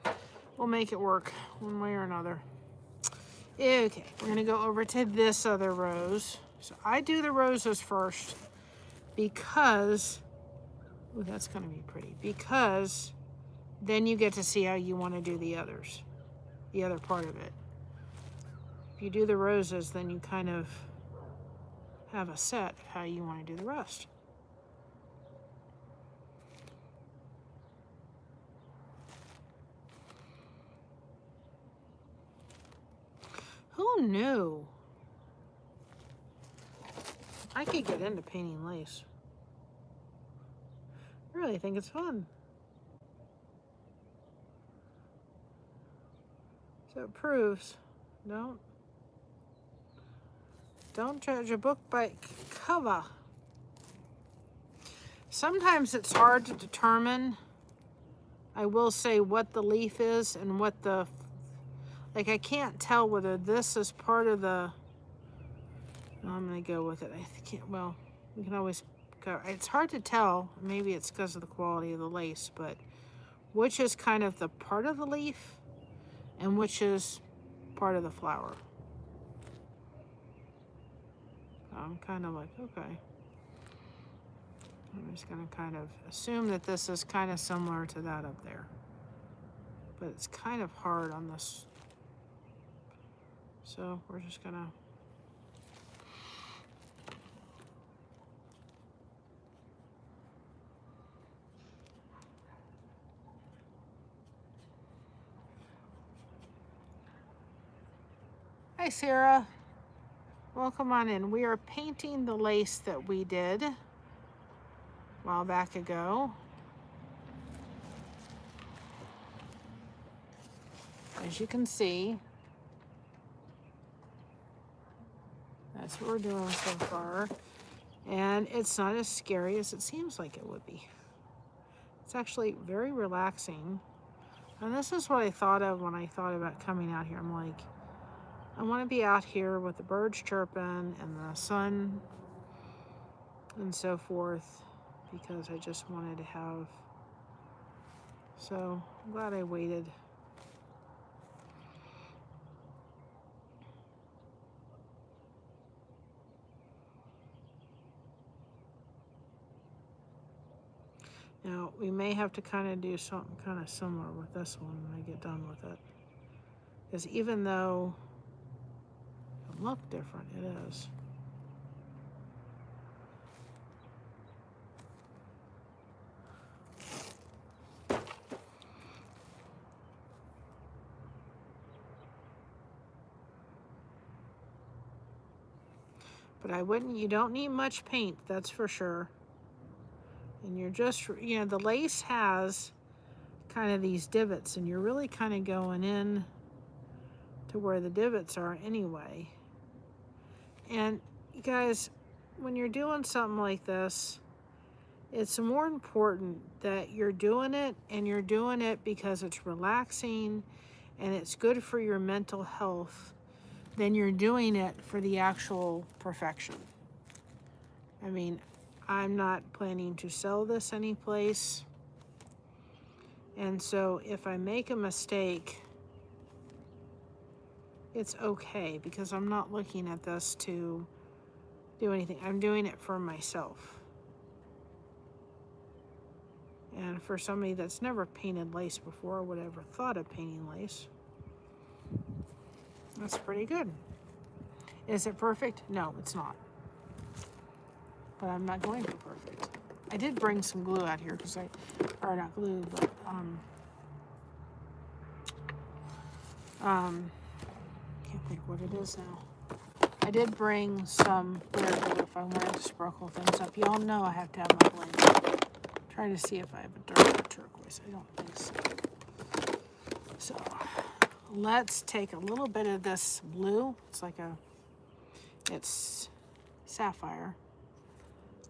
well. We'll make it work one way or another. Okay, we're gonna go over to this other rose. So I do the roses first because, ooh, that's gonna be pretty, because then you get to see how you wanna do the others, the other part of it. If you do the roses, then you kind of have a set of how you wanna do the rest. Who knew I could get into painting lace? I really think it's fun. So it proves, don't judge a book by cover. Sometimes it's hard to determine, I will say, what the leaf is and what the, like I can't tell whether this is part of the, I'm gonna go with it. I can't, well, we can always go, it's hard to tell, maybe it's because of the quality of the lace, but which is kind of the part of the leaf and which is part of the flower. I'm kind of like, okay. I'm just gonna kind of assume that this is kind of similar to that up there. But it's kind of hard on this. So we're just gonna, hi Sarah, welcome on in. We are painting the lace that we did a while back ago. As you can see, that's what we're doing so far. And it's not as scary as it seems like it would be. It's actually very relaxing. And this is what I thought of when I thought about coming out here. I'm like, I want to be out here with the birds chirping and the sun and so forth, because I just wanted to have, so I'm glad I waited. we may have to kind of do something kind of similar with this one when I get done with it. Because even though it look different, it is. But I wouldn't, you don't need much paint, that's for sure. And you're just, you know, the lace has kind of these divots, and you're really kind of going in to where the divots are anyway. And you guys, when you're doing something like this, it's more important that you're doing it, and you're doing it because it's relaxing and it's good for your mental health, than you're doing it for the actual perfection. I mean, I'm not planning to sell this anyplace. And so if I make a mistake, it's okay, because I'm not looking at this to do anything. I'm doing it for myself. And for somebody that's never painted lace before, would ever thought of painting lace, that's pretty good. Is it perfect? No, it's not. But I'm not going for perfect. I did bring some glue out here because or not glue, but can't think what it is now. I did bring some clear glue if I wanted to sparkle things up. Y'all know I have to have my blend. Trying to see if I have a darker turquoise. I don't think so. So let's take a little bit of this blue. It's sapphire,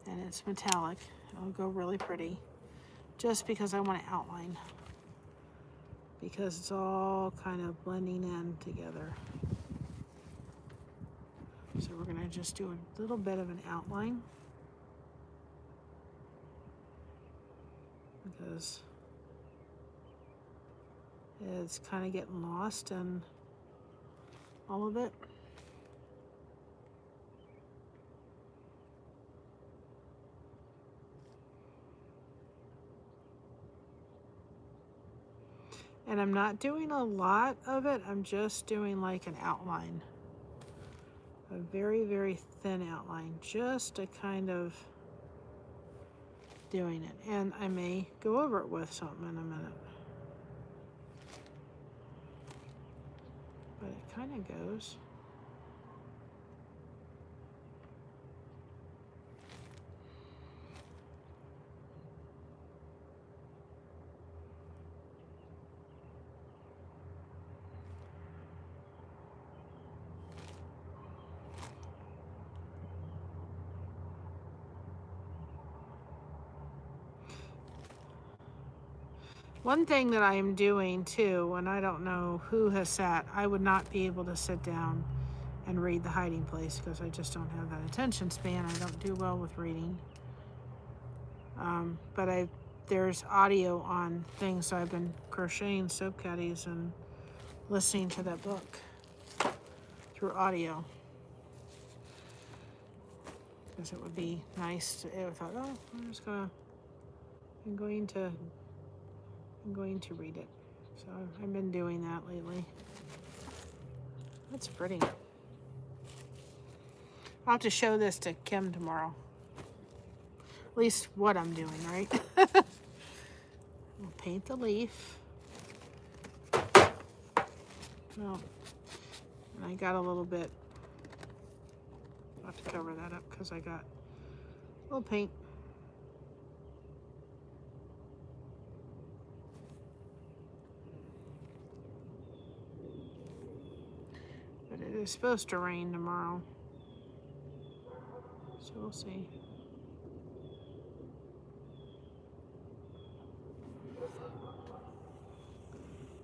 and it's metallic. It'll go really pretty, just because I want to outline, because it's all kind of blending in together. So we're going to just do a little bit of an outline, because it's kind of getting lost in all of it. And I'm not doing a lot of it. I'm just doing like an outline, a very, very thin outline, just to kind of doing it. And I may go over it with something in a minute. But it kind of goes. One thing that I am doing too, and I don't know who has sat, I would not be able to sit down and read The Hiding Place, because I just don't have that attention span. I don't do well with reading. But there's audio on things, so I've been crocheting soap caddies and listening to that book through audio, because it would be nice to, I thought, oh, I'm going to read it. So I've been doing that lately. That's pretty. I'll have to show this to Kim tomorrow. At least what I'm doing, right? We'll paint the leaf. Well, and I got a little bit. I'll have to cover that up because I got a little paint. But it is supposed to rain tomorrow, so we'll see.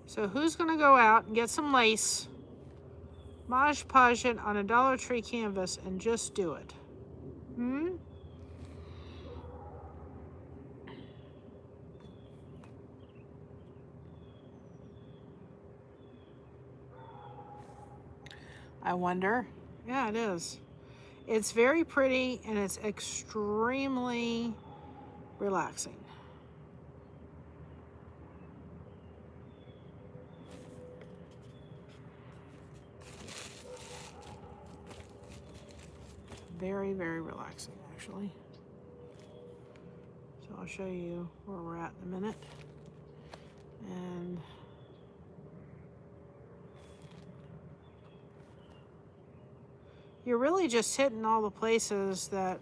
So who's going to go out and get some lace, Mod Podge it on a Dollar Tree canvas, and just do it? I wonder. Yeah, it is. It's very pretty, and it's extremely relaxing. very, very relaxing, actually. So I'll show you where we're at in a minute. And you're really just hitting all the places that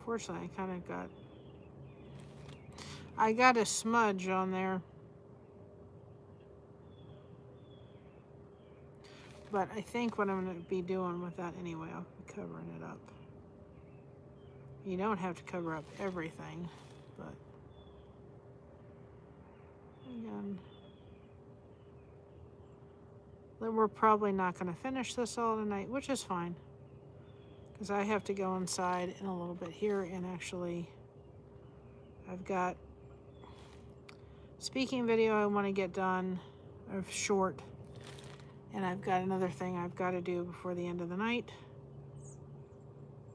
unfortunately I got a smudge on there. But I think what I'm going to be doing with that anyway, I'll be covering it up. You don't have to cover up everything, but again, we're probably not going to finish this all tonight, which is fine, because I have to go inside in a little bit here, and actually I've got speaking video I want to get done, of short, and I've got another thing I've got to do before the end of the night,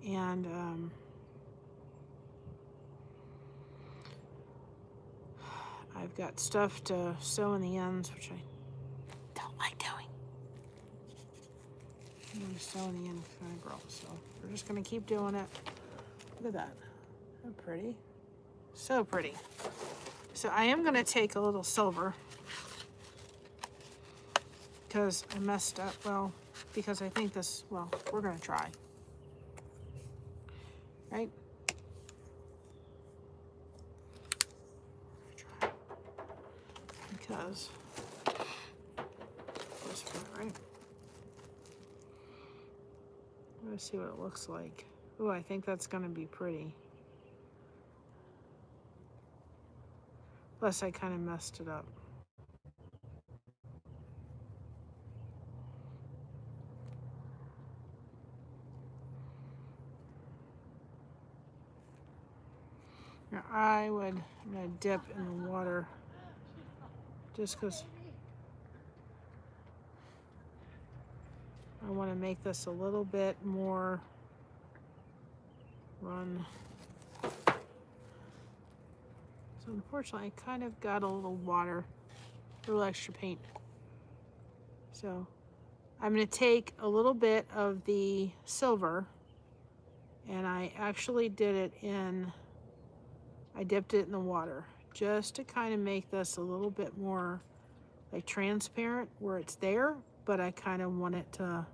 and I've got stuff to sew in the ends, which I don't like doing. I'm going to sew in the end kind of girl, so we're just going to keep doing it. Look at that. How pretty. So pretty. So I am going to take a little silver because I messed up. Well, because I think this, well, we're going to try. Right? Because this one, right? Let's see what it looks like. Oh, I think that's going to be pretty. Plus, I kind of messed it up. Now, I'm going to dip in the water just because I want to make this a little bit more run. So unfortunately, I kind of got a little water, a little extra paint. So I'm going to take a little bit of the silver, and I actually did it in, I dipped it in the water just to kind of make this a little bit more like transparent where it's there, but I kind of want it to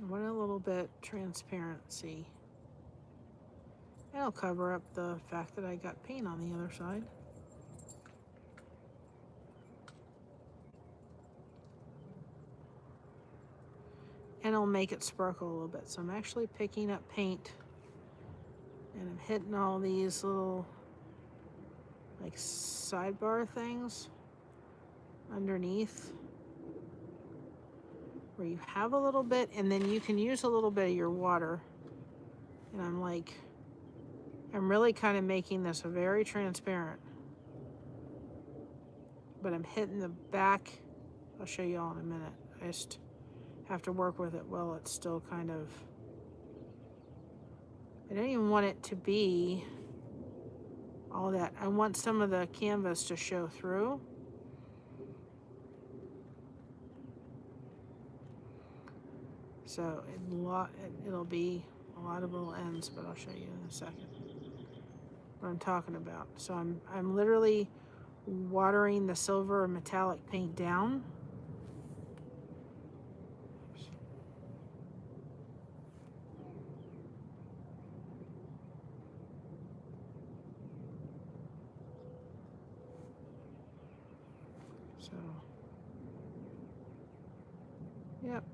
I want a little bit transparency. It'll cover up the fact that I got paint on the other side. And it'll make it sparkle a little bit. So I'm actually picking up paint and I'm hitting all these little like sidebar things underneath where you have a little bit, and then you can use a little bit of your water. And I'm really kind of making this very transparent, but I'm hitting the back. I'll show you all in a minute. I just have to work with it while it's still kind of, I don't even want it to be all that. I want some of the canvas to show through. So it'll be a lot of little ends, but I'll show you in a second what I'm talking about. So I'm literally watering the silver and metallic paint down. So, yep.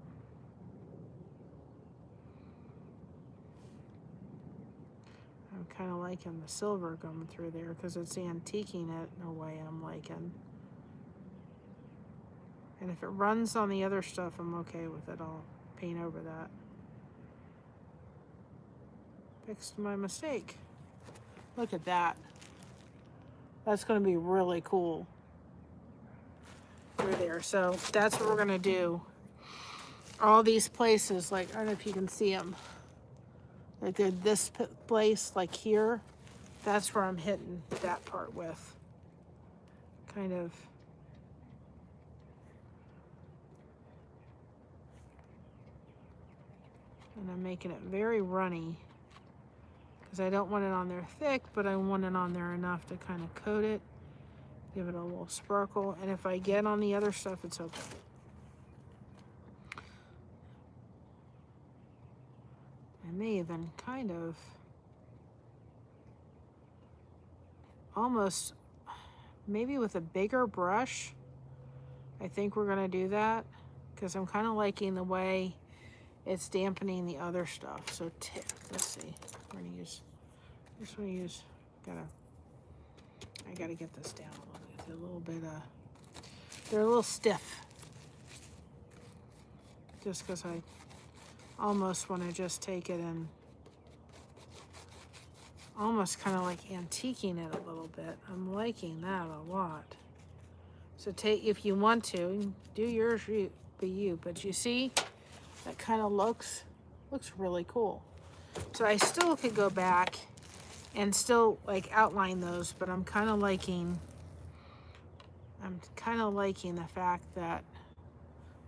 I'm kind of liking the silver going through there because it's antiquing it in a way I'm liking. And if it runs on the other stuff, I'm okay with it. I'll paint over that. Fixed my mistake. Look at that. That's going to be really cool through there. So that's what we're going to do. All these places, like, I don't know if you can see them. Like this place, like here, that's where I'm hitting that part with. Kind of. And I'm making it very runny because I don't want it on there thick, but I want it on there enough to kind of coat it, give it a little sparkle. And if I get on the other stuff, it's okay. I may even kind of almost, maybe with a bigger brush, I think we're gonna do that because I'm kind of liking the way it's dampening the other stuff. So let's see, we're gonna use, this one use, I gotta get this down a little bit, they're a little stiff. Just because I almost want to just take it and almost kind of like antiquing it a little bit. I'm liking that a lot. So if you want to, do yours, be you. But you see, that kind of looks really cool. So I still could go back and still like outline those, but I'm kind of liking the fact that,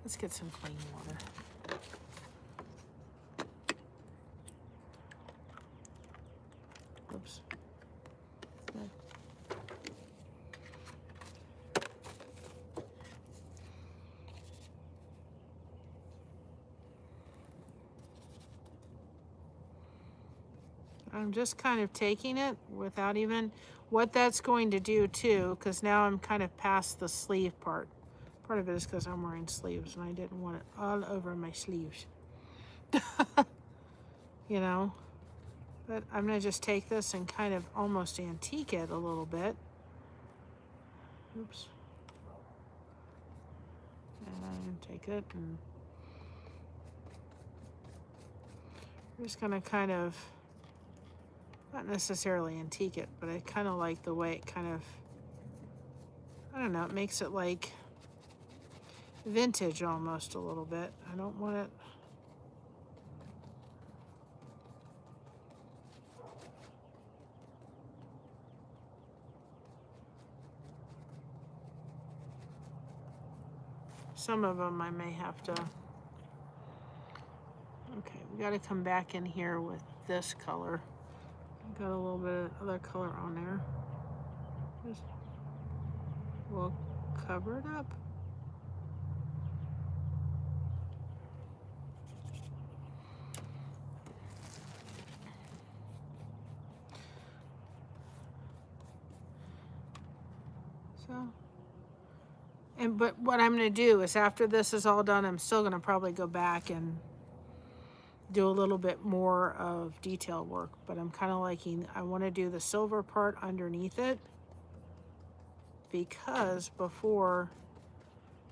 let's get some clean water. Oops. I'm just kind of taking it without even, what that's going to do too, because now I'm kind of past the sleeve part. Part of it is because I'm wearing sleeves and I didn't want it all over my sleeves. You know, but I'm gonna just take this and kind of almost antique it a little bit. Oops. And I'm gonna take it and I'm just gonna kind of, not necessarily antique it, but I kind of like the way it kind of, I don't know, it makes it like vintage almost a little bit. I don't want it, some of them I may have to, okay, we got to come back in here with this color. Got a little bit of other color on there. Just, we'll cover it up. So, but what I'm going to do is after this is all done, I'm still going to probably go back and do a little bit more of detail work, but I'm kind of liking, I want to do the silver part underneath it because before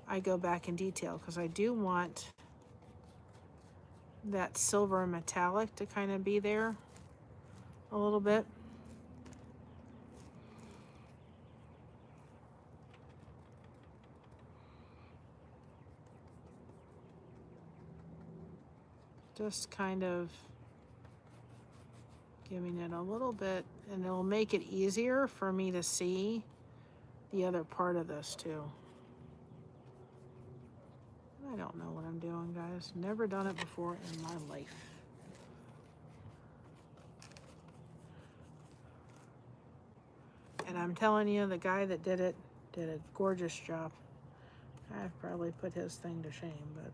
I go back in detail, because I do want that silver and metallic to kind of be there a little bit. Just kind of giving it a little bit, and it'll make it easier for me to see the other part of this too. I don't know what I'm doing, guys. Never done it before in my life. And I'm telling you, the guy that did it did a gorgeous job. I've probably put his thing to shame, but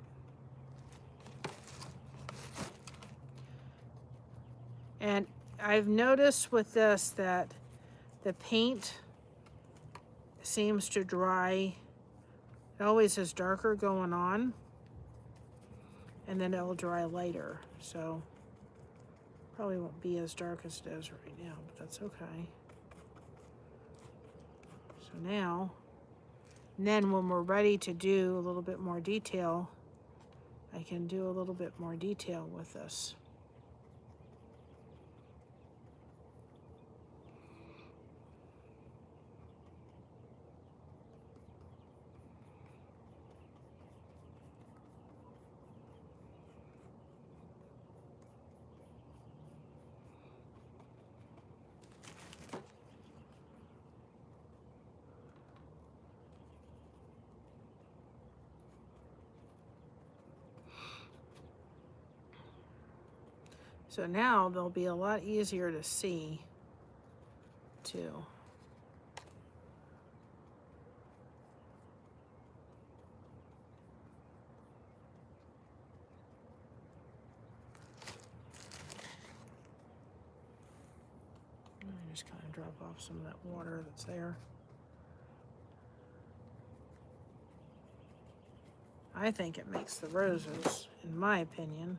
and I've noticed with this that the paint seems to dry. It always is darker going on, and then it'll dry lighter. So probably won't be as dark as it is right now, but that's okay. So now, and then when we're ready to do a little bit more detail, I can do a little bit more detail with this. So now they'll be a lot easier to see too. I just kind of drop off some of that water that's there. I think it makes the roses, in my opinion.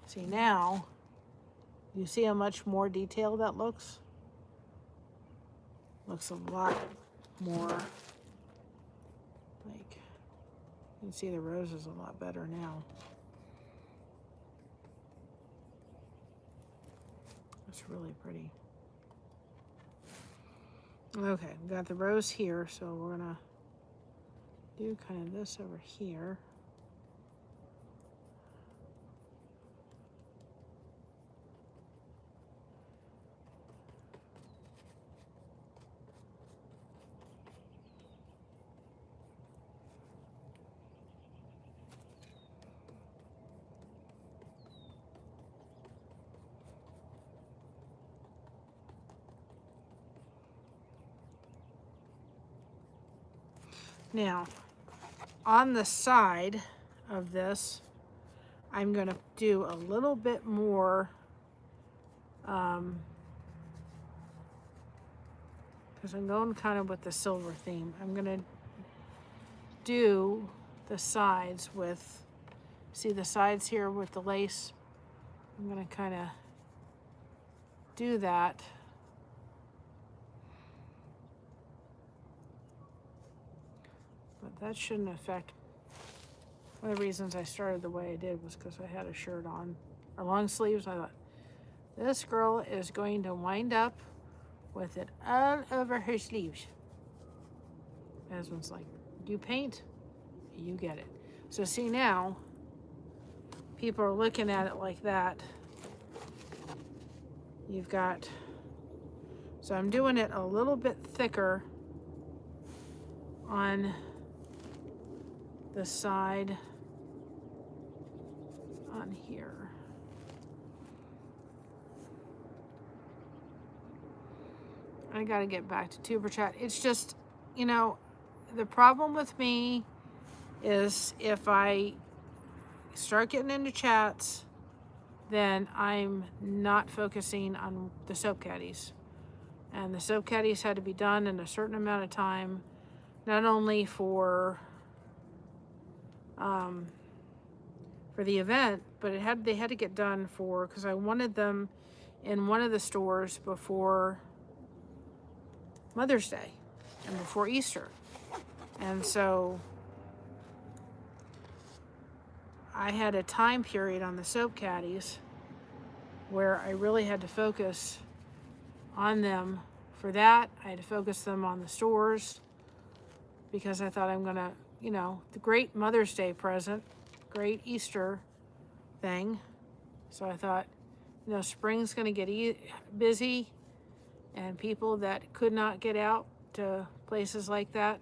See now, you see how much more detailed that looks? Looks a lot more like, you can see the roses a lot better now. It's really pretty. Okay, we got the rose here, so we're gonna do kind of this over here. Now, on the side of this, I'm going to do a little bit more, because I'm going kind of with the silver theme. I'm going to do the sides with, see the sides here with the lace? I'm going to kind of do that. But that shouldn't affect. One of the reasons I started the way I did was because I had a shirt on, or long sleeves. I thought, this girl is going to wind up with it all over her sleeves. My husband's like, you paint, you get it. So see now, people are looking at it like that. You've got, so I'm doing it a little bit thicker on the side on here. I gotta get back to tuber chat. It's just, you know, the problem with me is if I start getting into chats, then I'm not focusing on the soap caddies. And the soap caddies had to be done in a certain amount of time, not only for the event, but they had to get done for, because I wanted them in one of the stores before Mother's Day and before Easter. And so I had a time period on the soap caddies where I really had to focus on them for that. I had to focus them on the stores because I thought I'm gonna, you know, the great Mother's Day present, great Easter thing. So I thought, you know, spring's gonna get busy, and people that could not get out to places like that,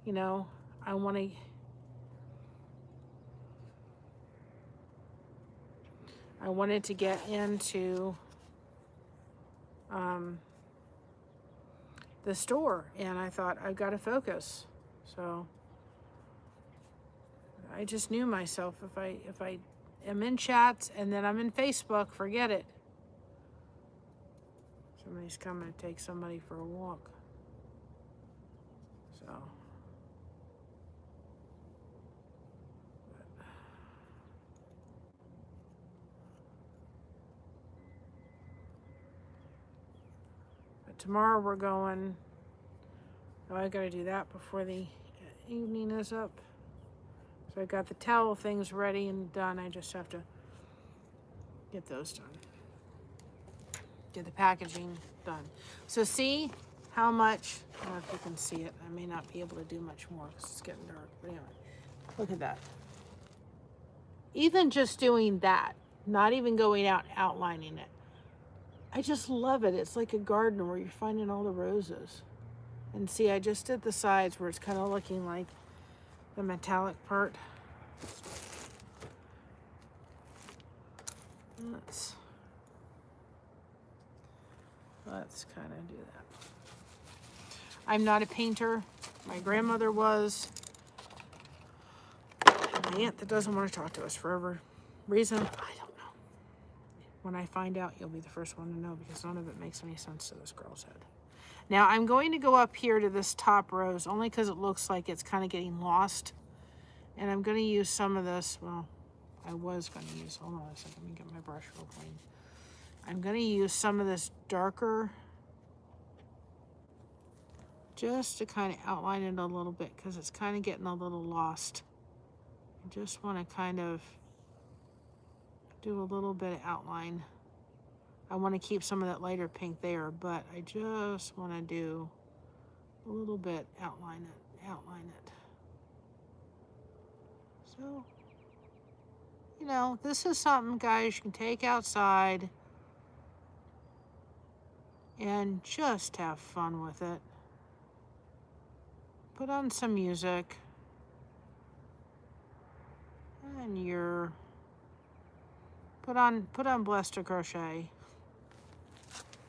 you know, I wanted to get into the store, and I thought I've got to focus. So I just knew myself, if I am in chats and then I'm in Facebook, forget it. Somebody's coming to take somebody for a walk. So but tomorrow we're going, oh, I gotta do that before the evening is up. So I got the towel things ready and done. I just have to get those done. Get the packaging done. So see how much, I don't know if you can see it. I may not be able to do much more because it's getting dark. But anyway, look at that. Even just doing that, not even going out outlining it. I just love it. It's like a garden where you're finding all the roses. And see, I just did the sides where it's kind of looking like the metallic part. Let's kind of do that. I'm not a painter. My grandmother was. My aunt that doesn't want to talk to us forever. Reason? I don't know. When I find out, you'll be the first one to know, because none of it makes any sense to this girl's head. Now, I'm going to go up here to this top rose, only because it looks like it's kind of getting lost. And I'm going to use some of this. Well, I was going to use, hold on a second, let me get my brush real clean. I'm going to use some of this darker, just to kind of outline it a little bit, because it's kind of getting a little lost. I just want to kind of do a little bit of outline. I want to keep some of that lighter pink there, but I just want to do a little bit, outline it. So, you know, this is something, guys, you can take outside and just have fun with it. Put on some music, and you're put on Blessed to Crochet,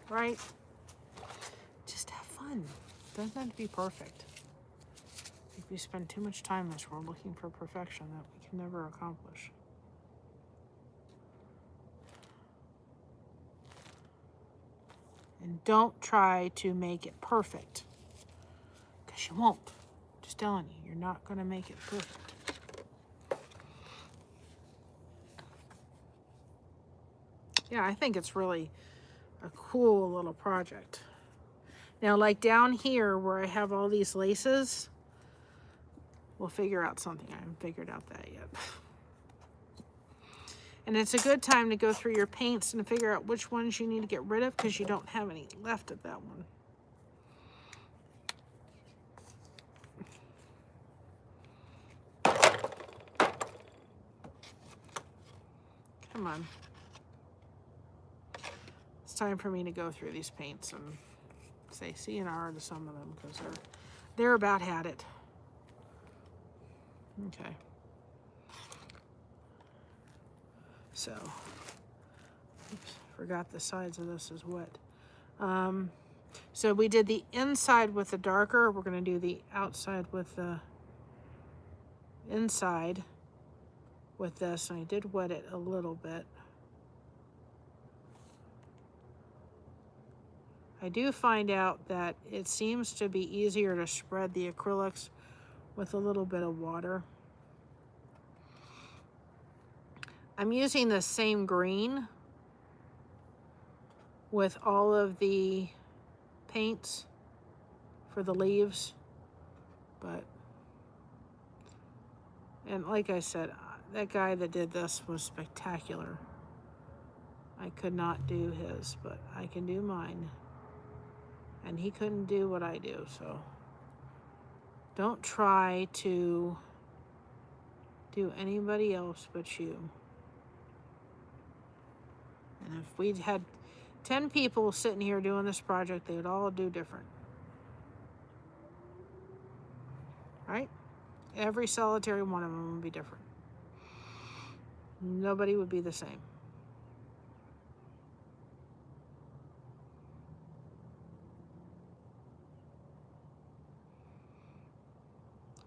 right? Just have fun. Doesn't have to be perfect. If we spend too much time in this world looking for perfection that we can never accomplish. And don't try to make it perfect, because you won't. Just telling you, you're not going to make it perfect. Yeah, I think it's really a cool little project. Now, like down here where I have all these laces, we'll figure out something. I haven't figured out that yet. And it's a good time to go through your paints and figure out which ones you need to get rid of, because you don't have any left of that one. Come on. It's time for me to go through these paints and say CNR to some of them, because they're about had it. Okay. So, oops, forgot the sides of this is wet. So we did the inside with the darker. We're going to do the outside with the inside with this. And I did wet it a little bit. I do find out that it seems to be easier to spread the acrylics with a little bit of water. I'm using the same green with all of the paints for the leaves, and like I said, that guy that did this was spectacular. I could not do his, but I can do mine. And he couldn't do what I do, so don't try to do anybody else but you. And if we'd had 10 people sitting here doing this project, they would all do different. Right? Every solitary one of them would be different. Nobody would be the same.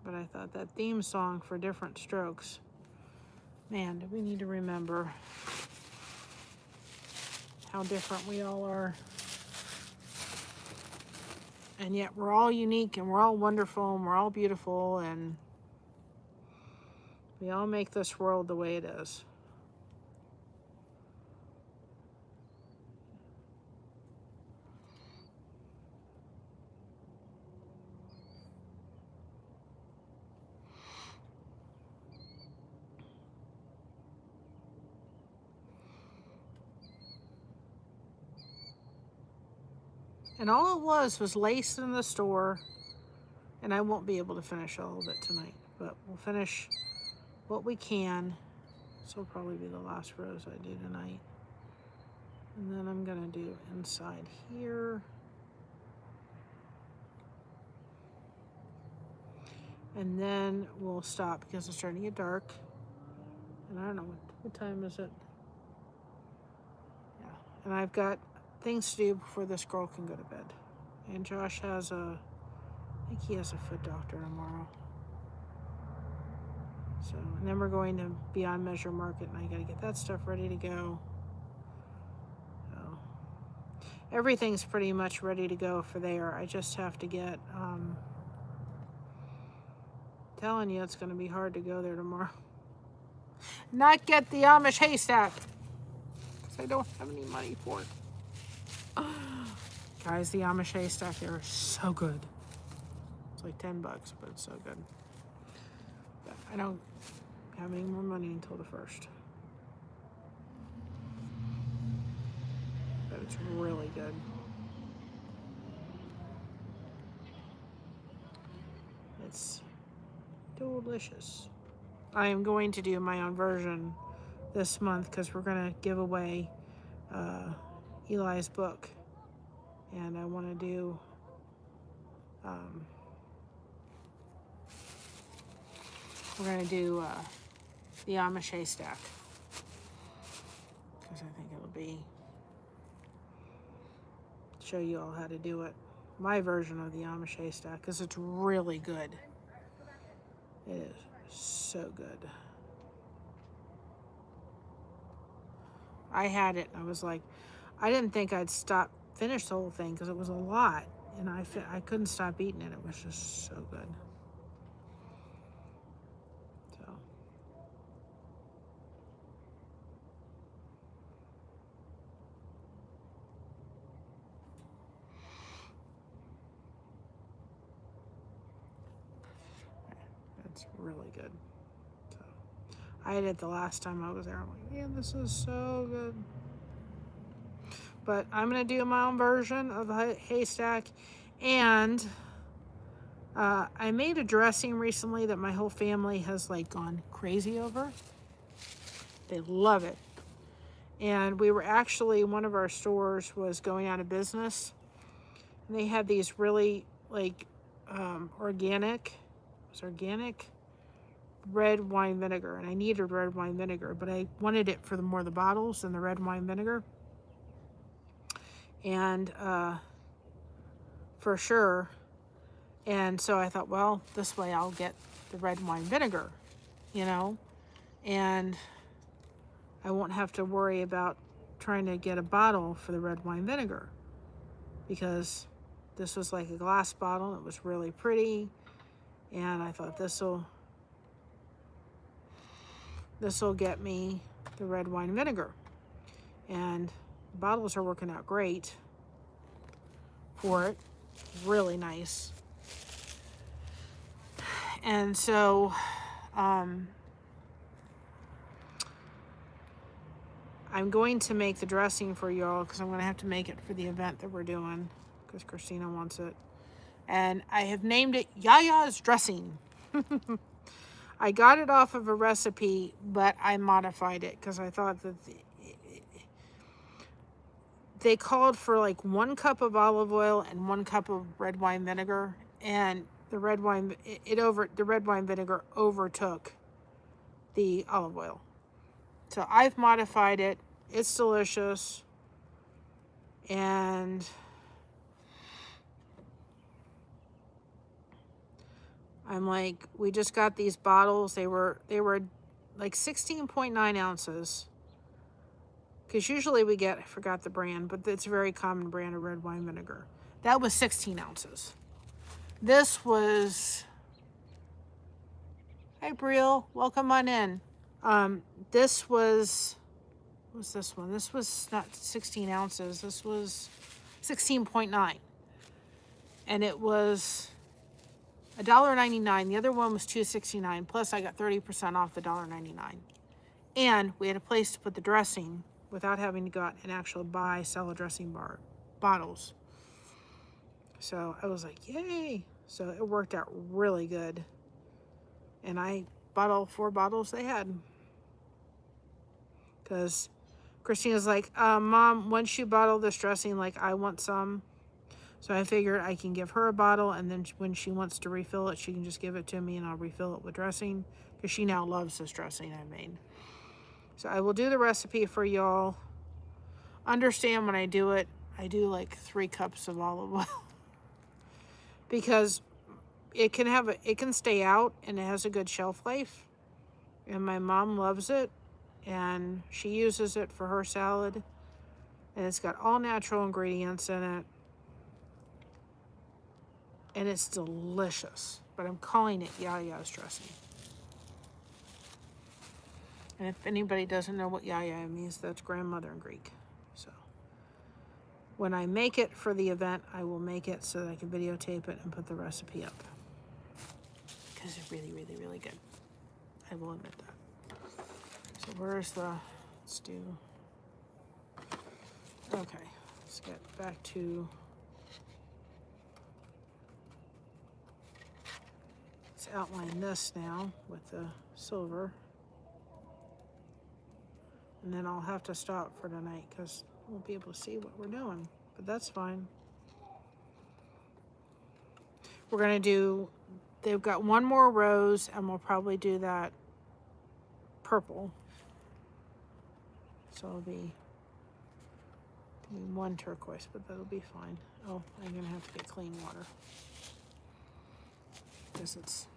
But I thought that theme song for different strokes, man, do we need to remember how different we all are. And yet we're all unique, and we're all wonderful, and we're all beautiful, and we all make this world the way it is. And all it was lace in the store, and I won't be able to finish all of it tonight, but we'll finish what we can. This will probably be the last rose I do tonight. And then I'm gonna do inside here. And then we'll stop because it's starting to get dark. And I don't know, what time is it? And I've got things to do before this girl can go to bed. And Josh has I think he has a foot doctor tomorrow. So, and then we're going to Beyond Measure Market, and I got to get that stuff ready to go. So, everything's pretty much ready to go for there. I just have to get, telling you it's going to be hard to go there tomorrow. Not get the Amish haystack, because I don't have any money for it. Guys, the Amish haystack there is so good. It's like $10, but it's so good. But I don't have any more money until the 1st. But it's really good. It's delicious. I am going to do my own version this month because we're going to give away Eli's book. And I want to do we're going to do the Amish haystack, because I think it'll be show you all how to do it. My version of the Amish haystack, because it's really good. It is so good. I had it and I was like, I didn't think I'd finish the whole thing because it was a lot, and I couldn't stop eating it. It was just so good. So it's really good. So I had it the last time I was there. I'm like, yeah, this is so good. But I'm going to do my own version of the haystack. And I made a dressing recently that my whole family has like gone crazy over. They love it. And we were actually, one of our stores was going out of business. And they had these really like organic red wine vinegar. And I needed red wine vinegar, but I wanted it for more of the bottles than the red wine vinegar. And for sure. And so I thought, well, this way I'll get the red wine vinegar, you know, and I won't have to worry about trying to get a bottle for the red wine vinegar, because this was like a glass bottle. It was really pretty. And I thought this'll get me the red wine vinegar. And bottles are working out great for it. Really nice. And so I'm going to make the dressing for y'all, because I'm going to have to make it for the event that we're doing, because Christina wants it. And I have named it Yaya's Dressing. I got it off of a recipe, but I modified it because I thought that they called for like 1 cup of olive oil and 1 cup of red wine vinegar, and the red wine vinegar overtook the olive oil. So I've modified it. It's delicious. And I'm like, we just got these bottles. They were like 16.9 ounces. Because usually we get, I forgot the brand, but it's a very common brand of red wine vinegar. That was 16 ounces. This was, hey Brielle, welcome on in. This was, what was this one? This was not 16 ounces. This was 16.9. And it was $1.99. The other one was $2.69. Plus I got 30% off the $1.99. And we had a place to put the dressing without having to go out and actually buy salad dressing bottles. So I was like, yay. So it worked out really good. And I bought all 4 bottles they had. Because Christina's like, Mom, once you bottle this dressing, like, I want some. So I figured I can give her a bottle, and then when she wants to refill it, she can just give it to me and I'll refill it with dressing, because she now loves this dressing I made. So I will do the recipe for y'all understand when I do it, I do like 3 cups of olive oil because it can stay out and it has a good shelf life. And my mom loves it and she uses it for her salad. And it's got all natural ingredients in it. And it's delicious. But I'm calling it Yaya's dressing. And if anybody doesn't know what Yaya means, that's grandmother in Greek. So when I make it for the event, I will make it so that I can videotape it and put the recipe up. Because it's really, really, really good. I will admit that. So where's the, let's do, okay, let's get back to, let's outline this now with the silver. And then I'll have to stop for tonight because I won't be able to see what we're doing, but that's fine. We're gonna do, they've got 1 more rose and we'll probably do that purple. So it'll be 1 turquoise, but that'll be fine. Oh, I'm gonna have to get clean water because it's,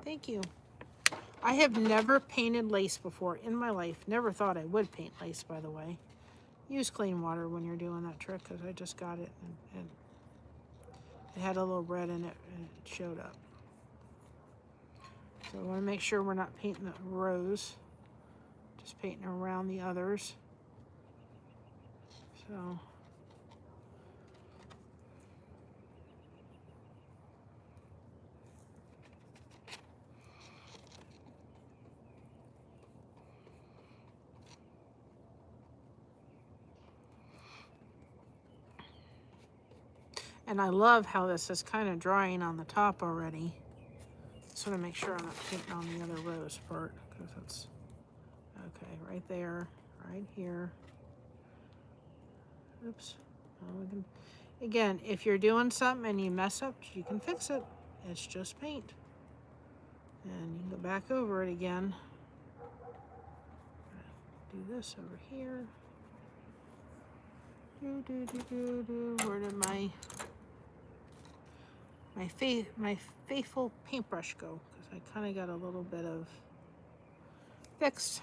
thank you. I have never painted lace before in my life. Never thought I would paint lace, by the way. Use clean water when you're doing that trick because I just got it and it had a little red in it and it showed up. So I want to make sure we're not painting the rose, just painting around the others. So and I love how this is kind of drying on the top already. Just want to make sure I'm not painting on the other rose part because it's okay right there, right here. Oops. Oh, again, if you're doing something and you mess up, you can fix it. It's just paint. And you can go back over it again. Do this over here. Where did my faithful paintbrush go? Because I kind of got a little bit of fixed.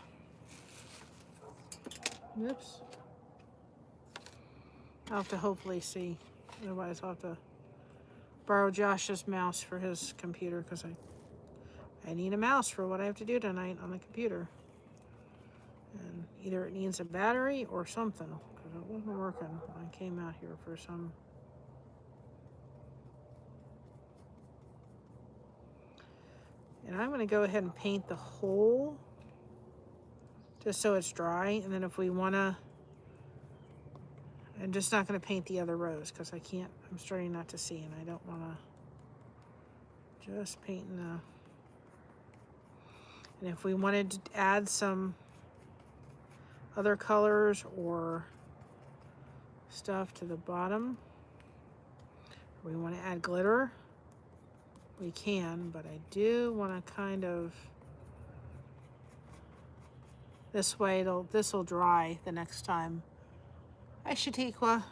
Oops. I'll have to hopefully see. Otherwise, I'll have to borrow Josh's mouse for his computer because I need a mouse for what I have to do tonight on the computer. And either it needs a battery or something because it wasn't working when I came out here for some. And I'm going to go ahead and paint the whole just so it's dry. And then if we want to, I'm just not going to paint the other rows because I can't, I'm starting not to see and I don't want to just paint the, and if we wanted to add some other colors or stuff to the bottom, we want to add glitter, we can, but I do want to kind of, this way this will dry the next time. Hi, Shatiqua.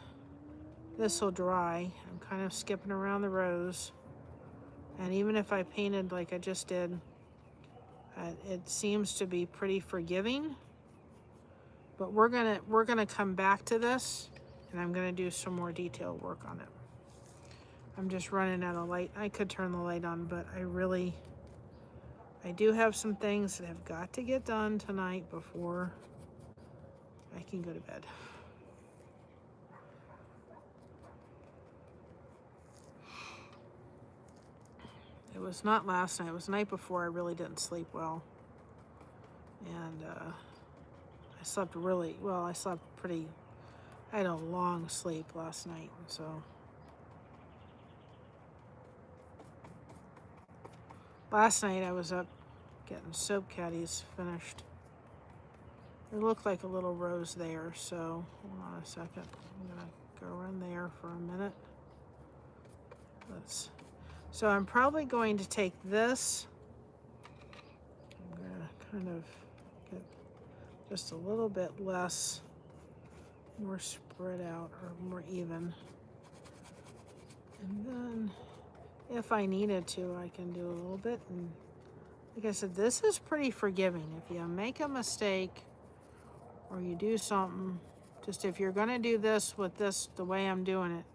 This will dry. I'm kind of skipping around the rows. And even if I painted like I just did, it seems to be pretty forgiving. But we're gonna come back to this, and I'm gonna do some more detailed work on it. I'm just running out of light. I could turn the light on, but I do have some things that have got to get done tonight before I can go to bed. It was not last night. It was the night before. I really didn't sleep well. And I slept really well. I slept pretty, I had a long sleep last night. So last night I was up getting soap caddies finished. It looked like a little rose there. So hold on a second. I'm going to go in there for a minute. So I'm probably going to take this, I'm going to kind of get just a little bit less, more spread out or more even. And then if I needed to, I can do a little bit. And like I said, this is pretty forgiving. If you make a mistake or you do something, just if you're gonna do this with this, the way I'm doing it,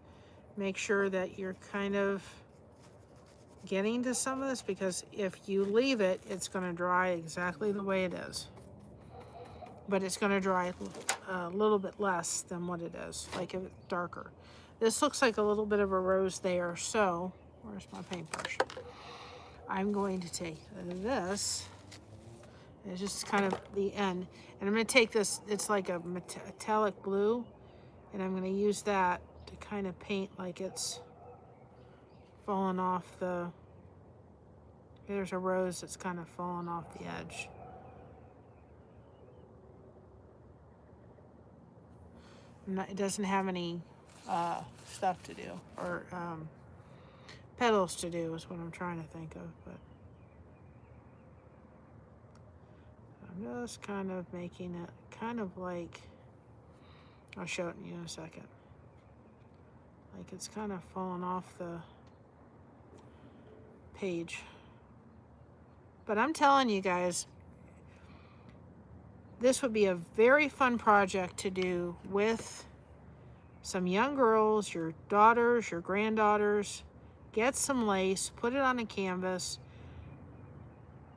make sure that you're kind of getting to some of this, because if you leave it, it's gonna dry exactly the way it is. But it's gonna dry a little bit less than what it is, like if it's darker. This looks like a little bit of a rose there, so where's my paintbrush? I'm going to take this, it's just kind of the end, and I'm going to take this, it's like a metallic blue, and I'm going to use that to kind of paint like it's falling off the, there's a rose that's kind of falling off the edge. It doesn't have any stuff to do, or petals to do is what I'm trying to think of, but I'm just kind of making it kind of like, I'll show it to you in a second, like it's kind of falling off the page. But I'm telling you guys, this would be a very fun project to do with some young girls, your daughters, your granddaughters. Get some lace, put it on a canvas,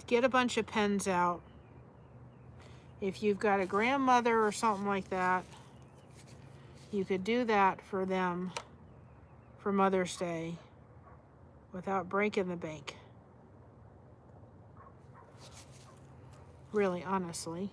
get a bunch of pens out. If you've got a grandmother or something like that, you could do that for them for Mother's Day without breaking the bank. Really, honestly.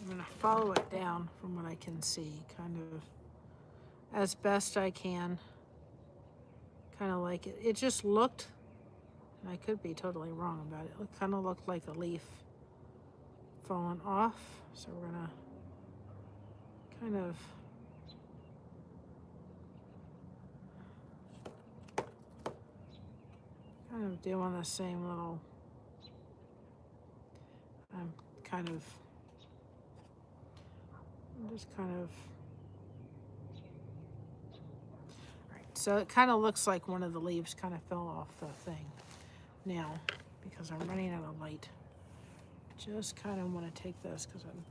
I'm going to follow it down from what I can see, kind of as best I can. Kind of like it. It just looked, and I could be totally wrong about it, it kind of looked like a leaf falling off. So we're going to kind of doing the same little, I'm just kind of, right, so it kind of looks like one of the leaves kind of fell off the thing. Now, because I'm running out of light, just kind of want to take this because I'm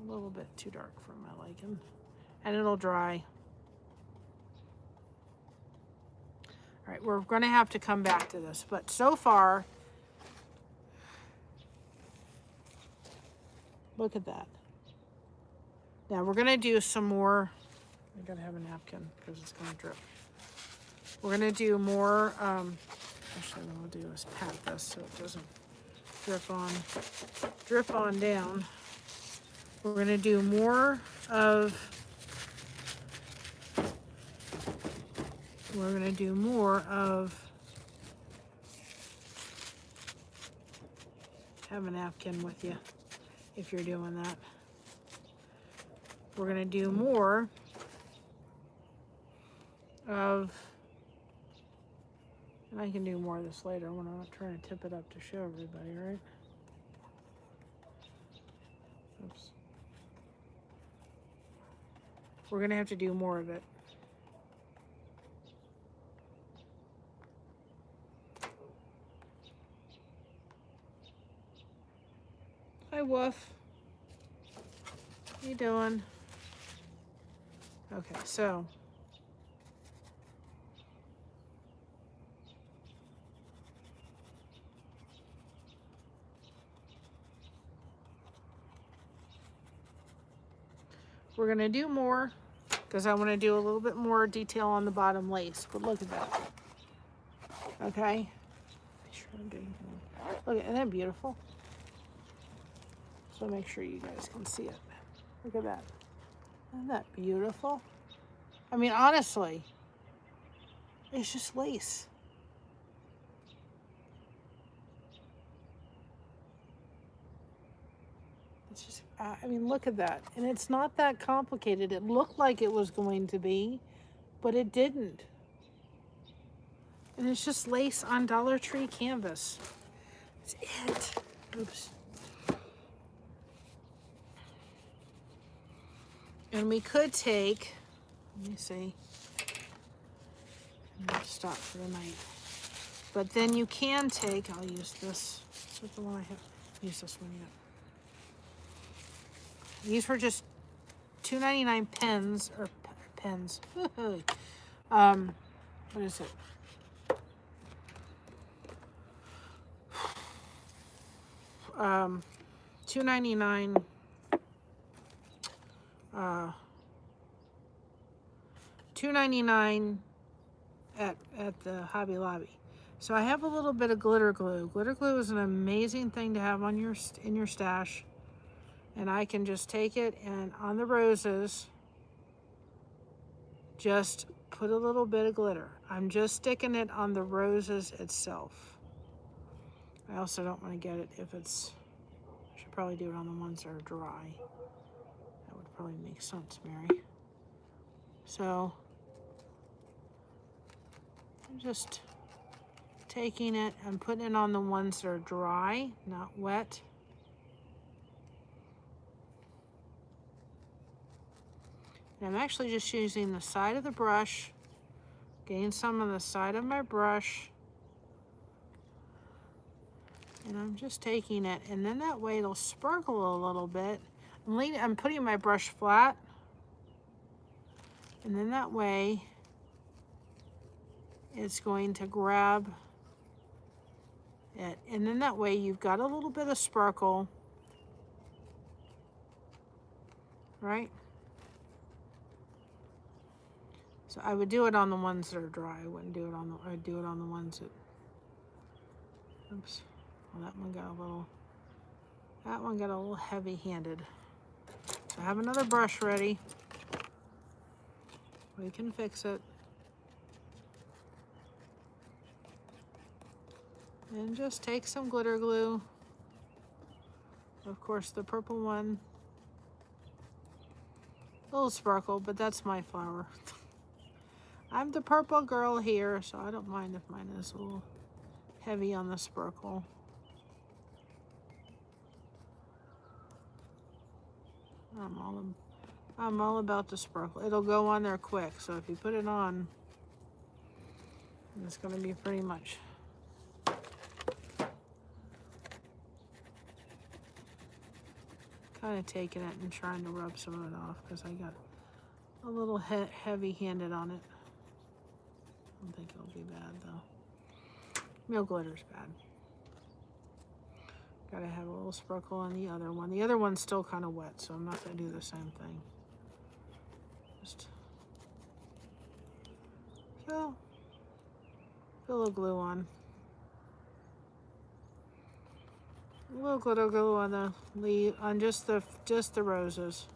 a little bit too dark for my liking, and it'll dry. All right, we're going to have to come back to this, but so far, look at that. Now we're going to do some more. I got to have a napkin because it's going to drip. We're going to do more. Actually, what we'll do is pat this so it doesn't drip on down. We're going to do more of. We're going to do more of. Have a napkin with you if you're doing that. We're going to do more of, and I can do more of this later when I'm not trying to tip it up to show everybody, right? Oops. We're going to have to do more of it. Hi, Woof. What you doing? Okay, so we're going to do more because I want to do a little bit more detail on the bottom lace. But look at that. Okay. Be sure I'm doing. Look, isn't that beautiful? So make sure you guys can see it. Look at that. Isn't that beautiful? I mean, honestly, it's just lace. It's just, I mean, look at that. And it's not that complicated. It looked like it was going to be, but it didn't. And it's just lace on Dollar Tree canvas. That's it. Oops. And we could take, let me see. I'm going to stop for the night. But then you can take, I'll use this. Is that the one I have? Use this one yet. These were just $2.99 pens, or pens. What is it? $2.99 $2.99 at the Hobby Lobby. So I have a little bit of glitter glue. Glitter glue is an amazing thing to have on in your stash. And I can just take it and on the roses, just put a little bit of glitter. I'm just sticking it on the roses itself. I also don't want to get it if it's, I should probably do it on the ones that are dry. That would probably make sense, Mary. So I'm just taking it and putting it on the ones that are dry, not wet. And I'm actually just using the side of the brush, getting some on the side of my brush, and I'm just taking it, and then that way it'll sparkle a little bit. I'm putting my brush flat, and then that way it's going to grab it, and then that way you've got a little bit of sparkle, right? So I would do it on the ones that are dry. I wouldn't do it on the, I'd do it on the ones that, oops. Well, that one got a little heavy-handed. So I have another brush ready. We can fix it. And just take some glitter glue. Of course, the purple one. A little sparkle, but that's my flower. I'm the purple girl here, so I don't mind if mine is a little heavy on the sparkle. I'm all about the sparkle. It'll go on there quick, so if you put it on, it's going to be pretty much. Kind of taking it and trying to rub some of it off because I got a little heavy-handed on it. I don't think it'll be bad though. No glitter's bad. Gotta have a little sparkle on the other one. The other one's still kind of wet, so I'm not gonna do the same thing. Just so put a little glue on. A little glitter glue on the leaf, on just the roses.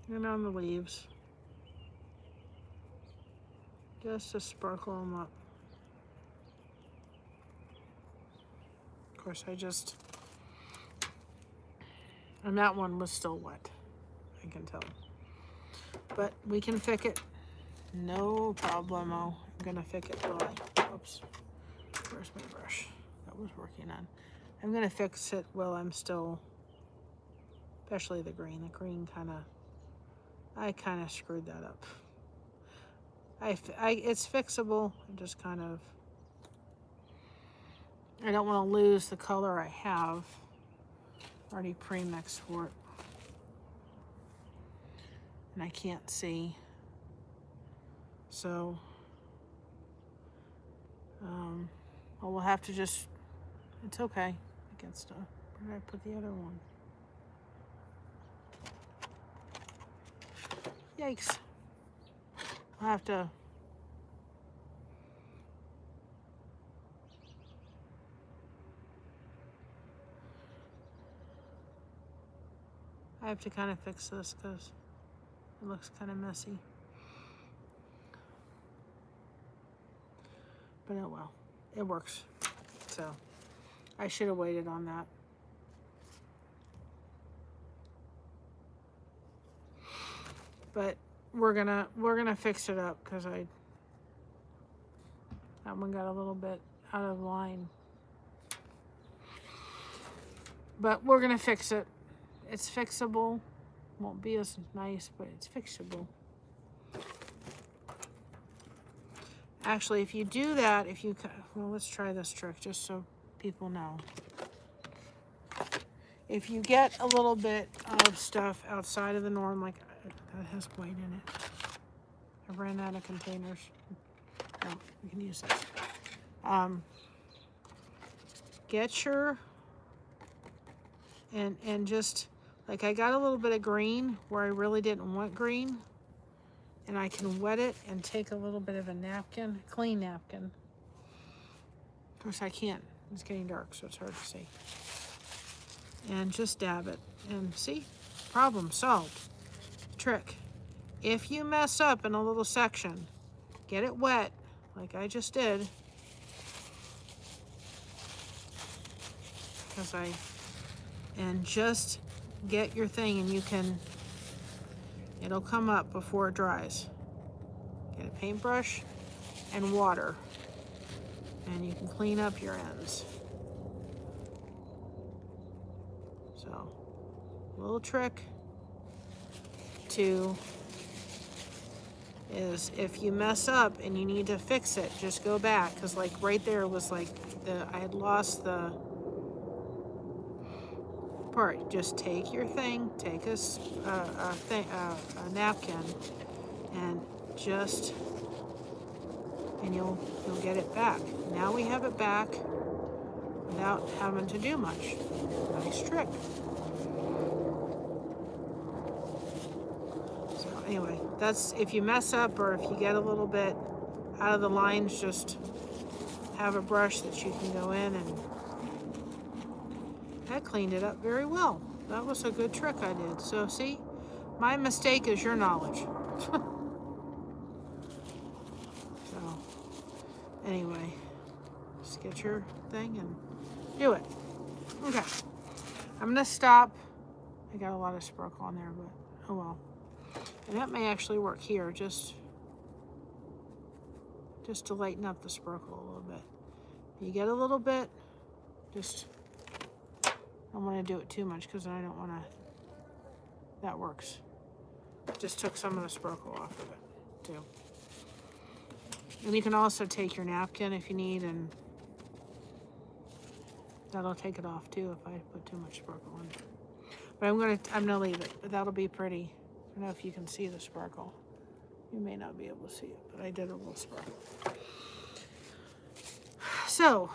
And on the leaves. Just to sparkle them up. Of course, and that one was still wet, I can tell. But we can fix it, no problemo. I'm gonna fix it while oops, where's my brush that was working on? I'm gonna fix it while I'm still, especially the green. The green I kind of screwed that up. It's fixable. I just kind of, I don't want to lose the color I have already pre-mixed for it. And I can't see. So, well, we'll have to just, it's okay. I get stuff. Where did I put the other one? Yikes. I'll have to I have to kind of fix this because it looks kind of messy. But oh well, it works. So I should have waited on that. But we're gonna fix it up because that one got a little bit out of line. But we're gonna fix it. It's fixable. Won't be as nice, but it's fixable. Actually, if you do that, well, let's try this trick just so people know. If you get a little bit of stuff outside of the norm, like that has white in it. I ran out of containers. Oh, we can use this. Get your, and just, like I got a little bit of green where I really didn't want green. And I can wet it and take a little bit of a napkin, clean napkin. Of course I can't, it's getting dark, so it's hard to see. And just dab it, and see, problem solved. Trick, if you mess up in a little section, get it wet, like I just did. And just get your thing, and you can, it'll come up before it dries. Get a paintbrush and water, and you can clean up your ends. So, a little trick is if you mess up and you need to fix it, just go back, because like right there was like I had lost the part. Just take your thing, take a napkin, and you'll get it back. Now we have it back without having to do much. Nice trick. So anyway, that's if you mess up or if you get a little bit out of the lines, just have a brush that you can go in, and that cleaned it up very well. That was a good trick I did. So see, my mistake is your knowledge. So anyway, just get your thing and do it. Okay, I'm gonna stop. I got a lot of sparkle on there, but oh well. And that may actually work here, just to lighten up the sparkle a little bit. You get a little bit, just, I don't want to do it too much because I don't want to, that works. Just took some of the sparkle off of it too. And you can also take your napkin if you need, and that'll take it off too if I put too much sparkle on it. But I'm gonna leave it, but that'll be pretty. I don't know if you can see the sparkle. You may not be able to see it, but I did a little sparkle. So,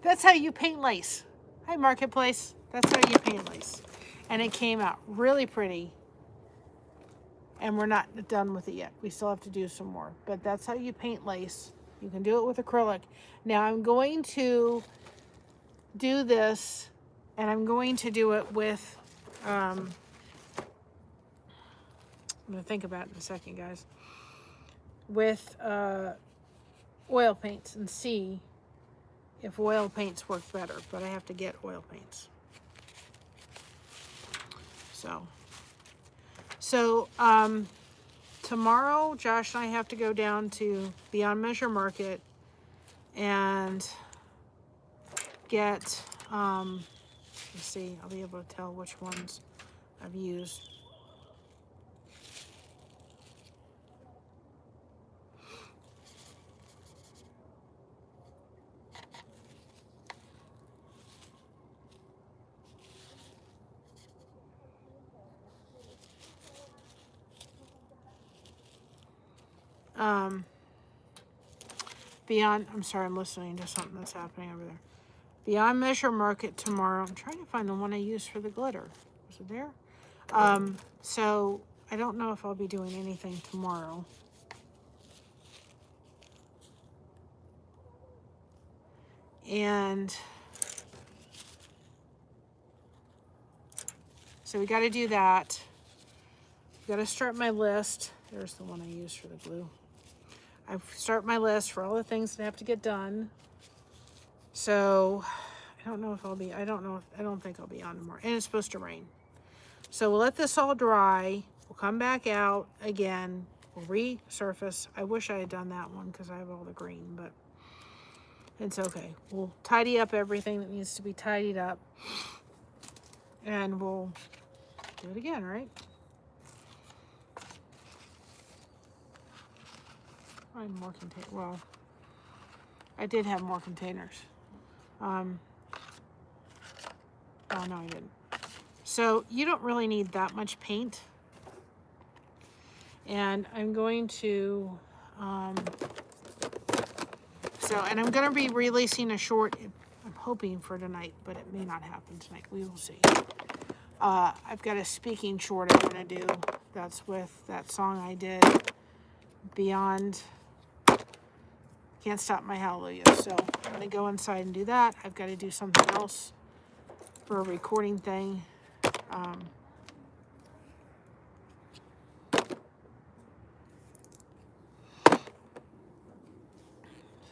that's how you paint lace. Hi, Marketplace. That's how you paint lace. And it came out really pretty. And we're not done with it yet. We still have to do some more. But that's how you paint lace. You can do it with acrylic. Now, I'm going to do this, and I'm going to do it with, I'm going to think about it in a second, guys, with oil paints and see if oil paints work better, but I have to get oil paints. So tomorrow, Josh and I have to go down to Beyond Measure Market and get, let's see, I'll be able to tell which ones I've used. I'm sorry, I'm listening to something that's happening over there. Beyond Measure Market tomorrow. I'm trying to find the one I used for the glitter. Was it there? So I don't know if I'll be doing anything tomorrow. And So we got to do that. Got to start my list. There's the one I used for the glue. I start my list for all the things that have to get done. So I don't know if I'll be, I don't think I'll be on tomorrow. And it's supposed to rain. So we'll let this all dry. We'll come back out again. We'll resurface. I wish I had done that one because I have all the green, but it's okay. We'll tidy up everything that needs to be tidied up. And we'll do it again, right? Find more containers. Well, I did have more containers. Oh, no, I didn't. So you don't really need that much paint. And I'm going to, and I'm going to be releasing a short, I'm hoping for tonight, but it may not happen tonight. We will see. I've got a speaking short I'm going to do. That's with that song I did, Beyond, Can't Stop My Hallelujah. So I'm going to go inside and do that. I've got to do something else for a recording thing.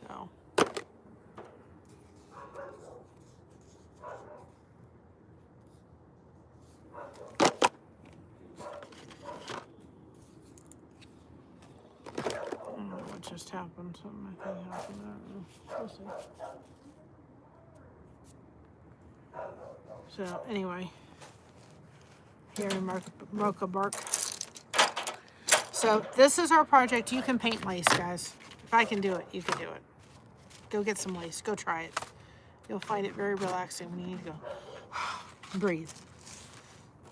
So I don't know what just happened. Something I think happened. I don't know. We'll see. So anyway, here in Mocha Bark. So this is our project. You can paint lace, guys. If I can do it, you can do it. Go get some lace. Go try it. You'll find it very relaxing when you need to go breathe.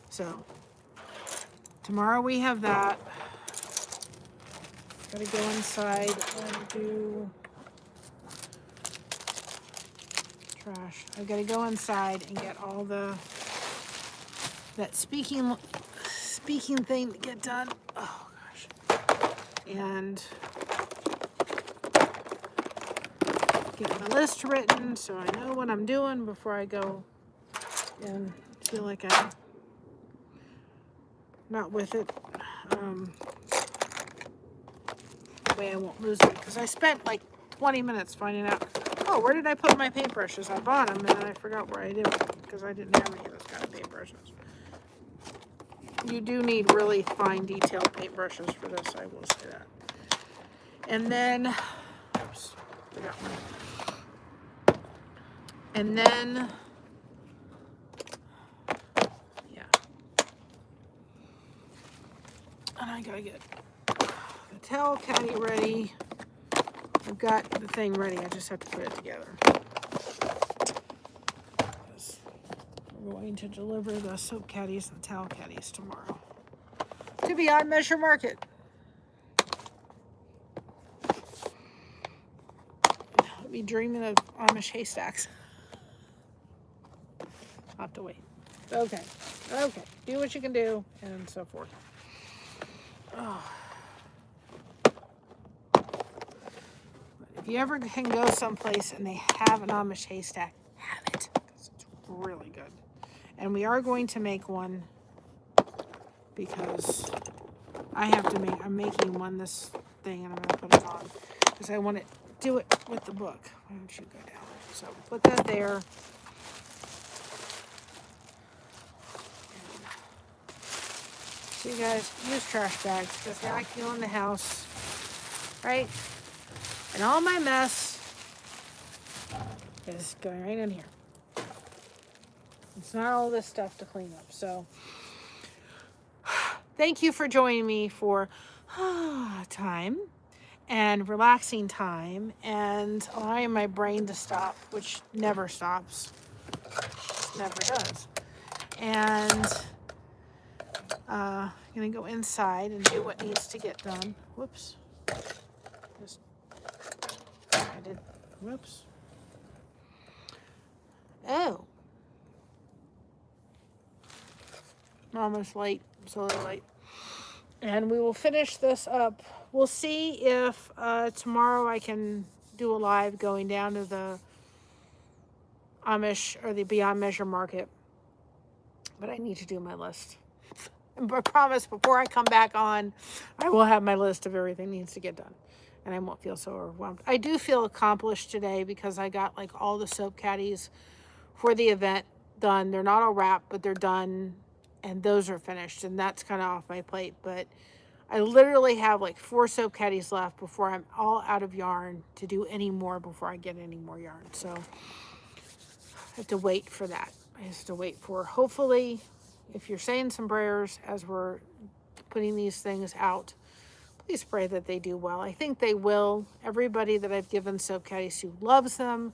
So tomorrow we have that. Gotta go inside and do trash. I've got to go inside and get all that speaking thing to get done. Oh gosh. And get my list written so I know what I'm doing before I go and feel like I'm not with it. That way I won't lose it, because I spent like 20 minutes finding out, oh, where did I put my paintbrushes? I bought them and then I forgot where I did them because I didn't have any of those kind of paintbrushes. You do need really fine detailed paintbrushes for this, I will say that. And then, oops, forgot one. And then, yeah. And I gotta get the towel caddy ready. I've got the thing ready, I just have to put it together. We're going to deliver the soap caddies and the towel caddies tomorrow to Beyond Measure Market. I'll be dreaming of Amish haystacks. I'll have to wait. Okay, do what you can do and so forth. Oh. If you ever can go someplace and they have an Amish haystack, have it, because it's really good. And we are going to make one because I'm making one this thing, and I'm going to put it on because I want to do it with the book. Why don't you go down? So put that there. So you guys, use trash bags because vacuum the house, right? And all my mess is going right in here. It's not all this stuff to clean up. So thank you for joining me for time and relaxing time and allowing my brain to stop, which never stops. Never does. And I'm going to go inside and do what needs to get done. Whoops. Whoops. Oh. I'm almost late. I'm so late. And we will finish this up. We'll see if tomorrow I can do a live going down to the Amish or the Beyond Measure Market. But I need to do my list. And I promise before I come back on, I will have my list of everything that needs to get done. And I won't feel so overwhelmed. I do feel accomplished today because I got like all the soap caddies for the event done. They're not all wrapped, but they're done. And those are finished. And that's kind of off my plate. But I literally have like 4 soap caddies left before I'm all out of yarn to do any more before I get any more yarn. So I have to wait for that. I have to wait for, hopefully, if you're saying some prayers as we're putting these things out, please pray that they do well. I think they will. Everybody that I've given soap caddies to loves them.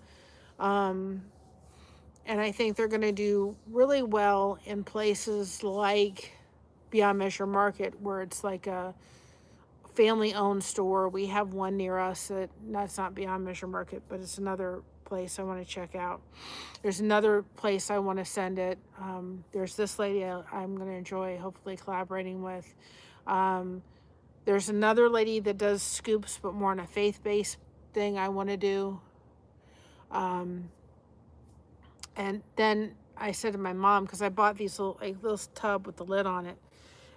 And I think they're going to do really well in places like Beyond Measure Market, where it's like a family-owned store. We have one near us that's not Beyond Measure Market, but it's another place I want to check out. There's another place I want to send it. There's this lady I'm going to enjoy hopefully collaborating with. There's another lady that does scoops, but more on a faith-based thing I want to do. And then I said to my mom, because I bought these little tub with the lid on it,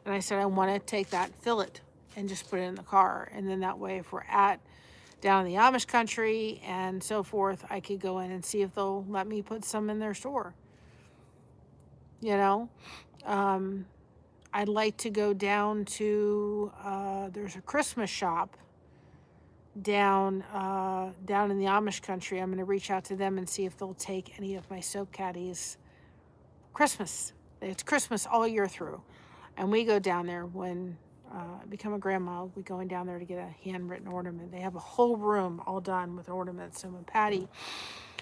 and I said I want to take that, fill it, and just put it in the car. And then that way, if we're down in the Amish country and so forth, I could go in and see if they'll let me put some in their store. You know, I'd like to go down to, there's a Christmas shop down in the Amish country. I'm going to reach out to them and see if they'll take any of my soap caddies. Christmas. It's Christmas all year through. And we go down there when I become a grandma. We're going down there to get a handwritten ornament. They have a whole room all done with ornaments. And when Patty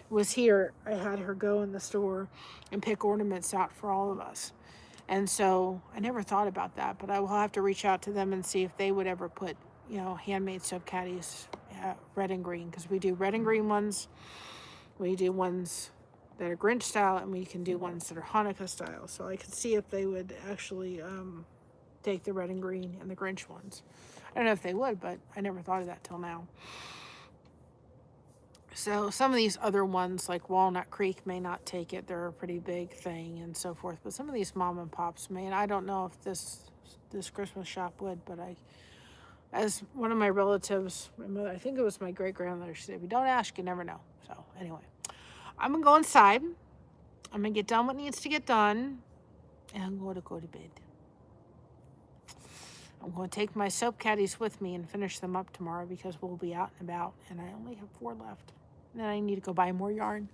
was here, I had her go in the store and pick ornaments out for all of us. And so I never thought about that, but I will have to reach out to them and see if they would ever put, handmade soap caddies, red and green, because we do red and green ones. We do ones that are Grinch style, and we can do ones that are Hanukkah style. So I could see if they would actually take the red and green and the Grinch ones. I don't know if they would, but I never thought of that till now. So some of these other ones, like Walnut Creek, may not take it. They're a pretty big thing and so forth. But some of these mom and pops may. And I don't know if this Christmas shop would, but as one of my relatives, my mother, I think it was my great-grandmother, she said, if you don't ask, you never know. So anyway, I'm going to go inside. I'm going to get done what needs to get done. And I'm going to go to bed. I'm going to take my soap caddies with me and finish them up tomorrow because we'll be out and about. And I only have 4 left. And then I need to go buy more yarn.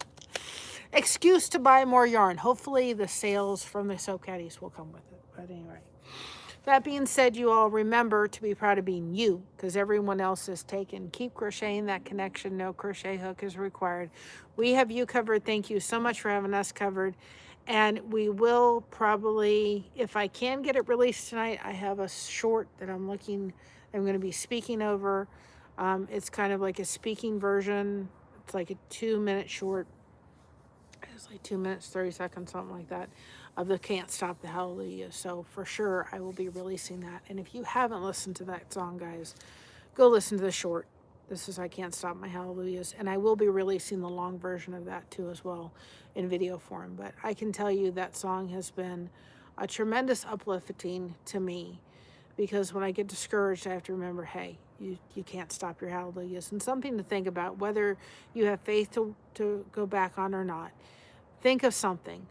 Excuse to buy more yarn. Hopefully the sales from the soap caddies will come with it. But anyway. That being said, you all remember to be proud of being you, because everyone else is taken. Keep crocheting that connection. No crochet hook is required. We have you covered. Thank you so much for having us covered. And we will probably, if I can get it released tonight, I have a short that I'm going to be speaking over. It's kind of like a speaking version. It's like a 2-minute short. It's like 2 minutes, 30 seconds, something like that, of the Can't Stop the Hallelujah. So for sure, I will be releasing that. And if you haven't listened to that song, guys, go listen to the short. This is I Can't Stop My Hallelujahs. And I will be releasing the long version of that too as well in video form. But I can tell you that song has been a tremendous uplifting to me, because when I get discouraged, I have to remember, hey, you can't stop your hallelujahs. And something to think about, whether you have faith to go back on or not. Think of something.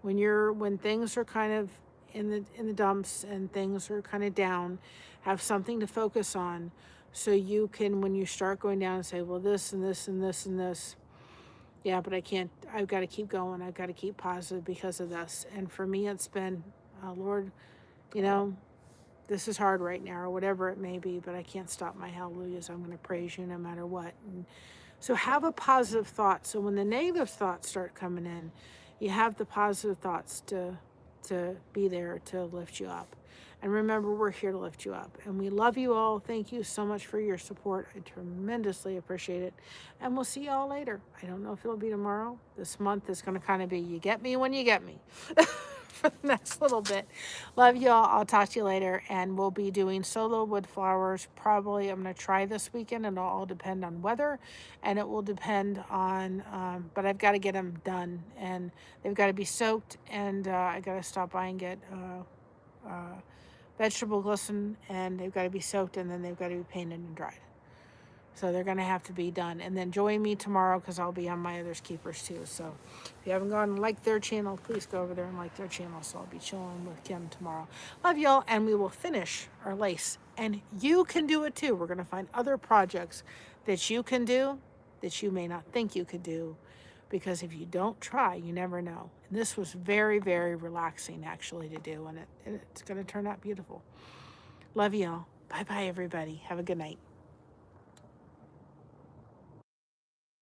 When things are kind of in the dumps and things are kind of down, have something to focus on, so you can, when you start going down, and say, well, this and this and this and this, yeah, but I've got to keep going. I've got to keep positive because of this. And for me, it's been, Lord, this is hard right now, or whatever it may be, but I can't stop my hallelujahs. I'm going to praise you no matter what. And so have a positive thought. So when the negative thoughts start coming in, you have the positive thoughts to be there to lift you up. And remember, we're here to lift you up. And we love you all. Thank you so much for your support. I tremendously appreciate it. And we'll see you all later. I don't know if it'll be tomorrow. This month is going to kind of be, you get me when you get me. for the next little bit. Love y'all. I'll talk to you later. And we'll be doing solo wood flowers. Probably I'm going to try this weekend. And it'll all depend on weather. And it will depend on, but I've got to get them done. And they've got to be soaked. And I got to stop by and get vegetable glisten. And they've got to be soaked. And then they've got to be painted and dried. So they're going to have to be done. And then join me tomorrow because I'll be on my Others Keepers too. So if you haven't gone and liked their channel, please go over there and like their channel. So I'll be chilling with Kim tomorrow. Love y'all. And we will finish our lace. And you can do it too. We're going to find other projects that you can do that you may not think you could do. Because if you don't try, you never know. And this was very, very relaxing actually to do. And it's going to turn out beautiful. Love y'all. Bye-bye, everybody. Have a good night.